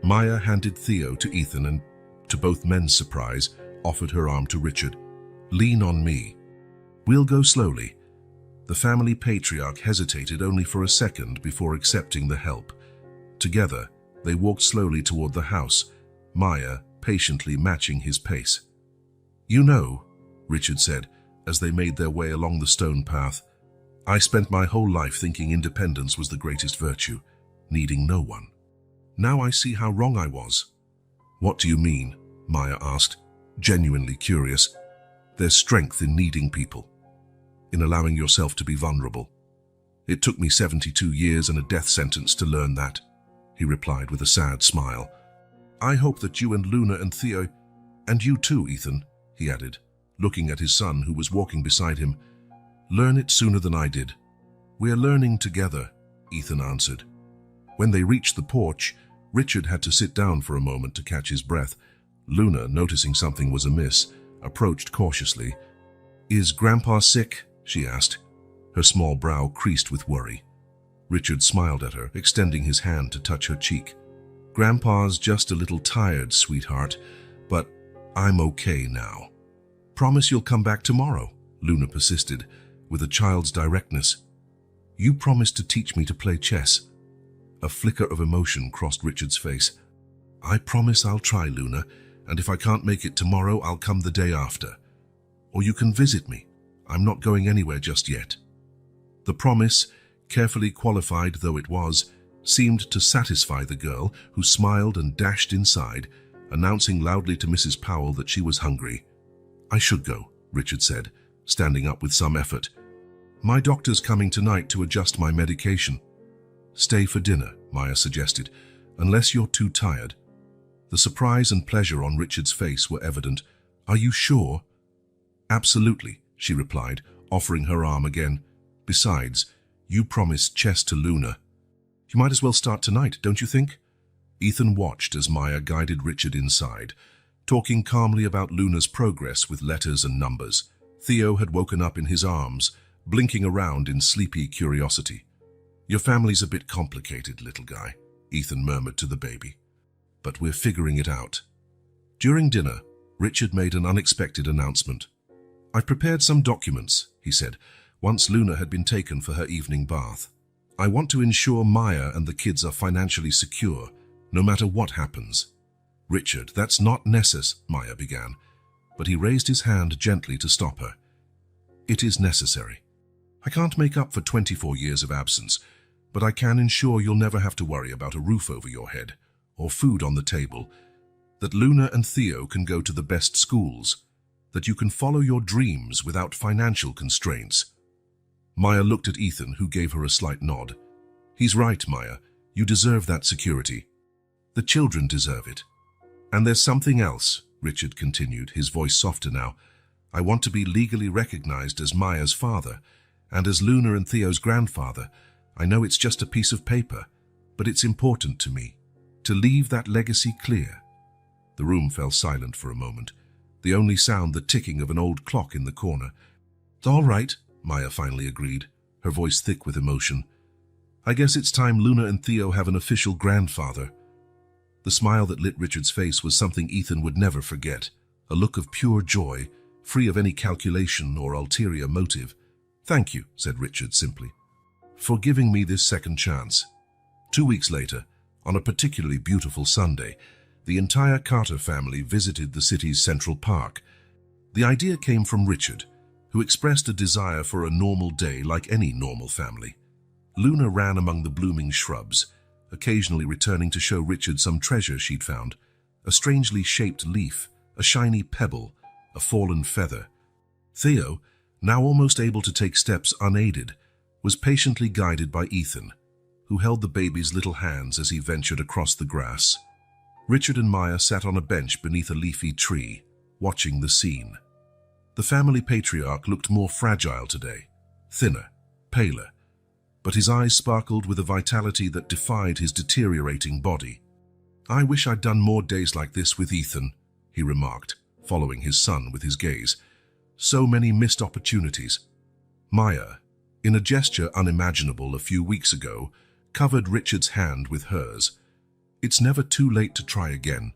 Maya handed Theo to Ethan and, to both men's surprise, offered her arm to Richard. "Lean on me. We'll go slowly." The family patriarch hesitated only for a second before accepting the help. Together, they walked slowly toward the house, Maya patiently matching his pace. "You know," Richard said, as they made their way along the stone path, "I spent my whole life thinking independence was the greatest virtue, needing no one. Now I see how wrong I was." "What do you mean?" Maya asked, genuinely curious. "There's strength in needing people, in allowing yourself to be vulnerable. It took me 72 years and a death sentence to learn that," he replied with a sad smile. "I hope that you and Luna and Theo, and you too, Ethan," he added, looking at his son who was walking beside him, "learn it sooner than I did." "We're learning together," Ethan answered. When they reached the porch, Richard had to sit down for a moment to catch his breath. Luna, noticing something was amiss, approached cautiously. "Is Grandpa sick?" she asked, her small brow creased with worry. Richard smiled at her, extending his hand to touch her cheek. "Grandpa's just a little tired, sweetheart, but I'm okay now." "Promise you'll come back tomorrow," Luna persisted, with a child's directness. "You promised to teach me to play chess." A flicker of emotion crossed Richard's face. "I promise I'll try, Luna, and if I can't make it tomorrow, I'll come the day after. Or you can visit me. I'm not going anywhere just yet." The promise, carefully qualified though it was, seemed to satisfy the girl, who smiled and dashed inside, announcing loudly to Mrs. Powell that she was hungry. "I should go," Richard said, standing up with some effort. "My doctor's coming tonight to adjust my medication." "Stay for dinner," Maya suggested, "unless you're too tired." The surprise and pleasure on Richard's face were evident. "Are you sure?" "Absolutely," she replied, offering her arm again. "Besides, you promised chess to Luna. You might as well start tonight, don't you think?" Ethan watched as Maya guided Richard inside, talking calmly about Luna's progress with letters and numbers. Theo had woken up in his arms, blinking around in sleepy curiosity. "Your family's a bit complicated, little guy," Ethan murmured to the baby. "But we're figuring it out." During dinner, Richard made an unexpected announcement. "I've prepared some documents," he said, once Luna had been taken for her evening bath. "I want to ensure Maya and the kids are financially secure, no matter what happens." "Richard, that's not necessary," Maya began, but he raised his hand gently to stop her. "It is necessary. I can't make up for 24 years of absence, but I can ensure you'll never have to worry about a roof over your head, or food on the table, that Luna and Theo can go to the best schools, that you can follow your dreams without financial constraints." Maya looked at Ethan, who gave her a slight nod. "He's right, Maya. You deserve that security. The children deserve it. And there's something else," Richard continued, his voice softer now. "I want to be legally recognized as Maya's father, and as Luna and Theo's grandfather. I know it's just a piece of paper, but it's important to me, to leave that legacy clear." The room fell silent for a moment, the only sound the ticking of an old clock in the corner. "All right," Maya finally agreed, her voice thick with emotion. "I guess it's time Luna and Theo have an official grandfather." The smile that lit Richard's face was something Ethan would never forget, a look of pure joy, free of any calculation or ulterior motive. "Thank you," said Richard simply, "for giving me this second chance." 2 weeks later, on a particularly beautiful Sunday, the entire Carter family visited the city's Central Park. The idea came from Richard, who expressed a desire for a normal day like any normal family. Luna ran among the blooming shrubs, occasionally returning to show Richard some treasure she'd found, a strangely shaped leaf, a shiny pebble, a fallen feather. Theo, now almost able to take steps unaided, was patiently guided by Ethan, who held the baby's little hands as he ventured across the grass. Richard and Maya sat on a bench beneath a leafy tree, watching the scene. The family patriarch looked more fragile today, thinner, paler, but his eyes sparkled with a vitality that defied his deteriorating body. "I wish I'd done more days like this with Ethan," he remarked, following his son with his gaze. "So many missed opportunities." Maya, in a gesture unimaginable a few weeks ago, covered Richard's hand with hers. "It's never too late to try again."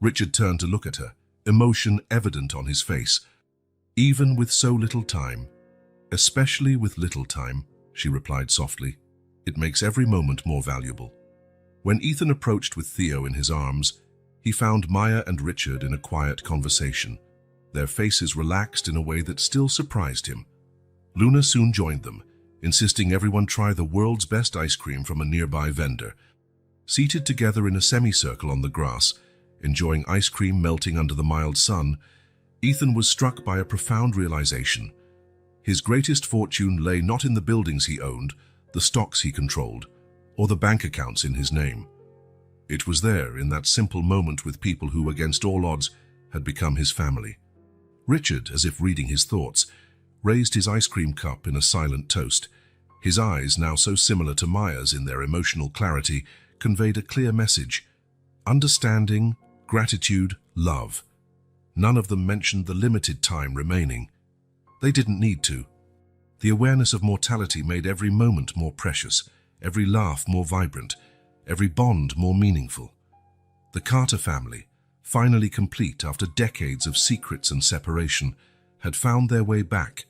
Richard turned to look at her, emotion evident on his face. "Even with so little time." "Especially with little time," she replied softly. "It makes every moment more valuable." When Ethan approached with Theo in his arms, he found Maya and Richard in a quiet conversation, their faces relaxed in a way that still surprised him. Luna soon joined them, insisting everyone try the world's best ice cream from a nearby vendor. Seated together in a semicircle on the grass, enjoying ice cream melting under the mild sun, Ethan was struck by a profound realization. His greatest fortune lay not in the buildings he owned, the stocks he controlled, or the bank accounts in his name. It was there, in that simple moment with people who, against all odds, had become his family. Richard, as if reading his thoughts, raised his ice cream cup in a silent toast. His eyes, now so similar to Maya's in their emotional clarity, conveyed a clear message: understanding, gratitude, love. None of them mentioned the limited time remaining. They didn't need to. The awareness of mortality made every moment more precious, every laugh more vibrant, every bond more meaningful. The Carter family, finally complete after decades of secrets and separation, had found their way back,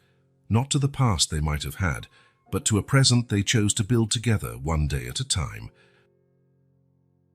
not to the past they might have had, but to a present they chose to build together one day at a time.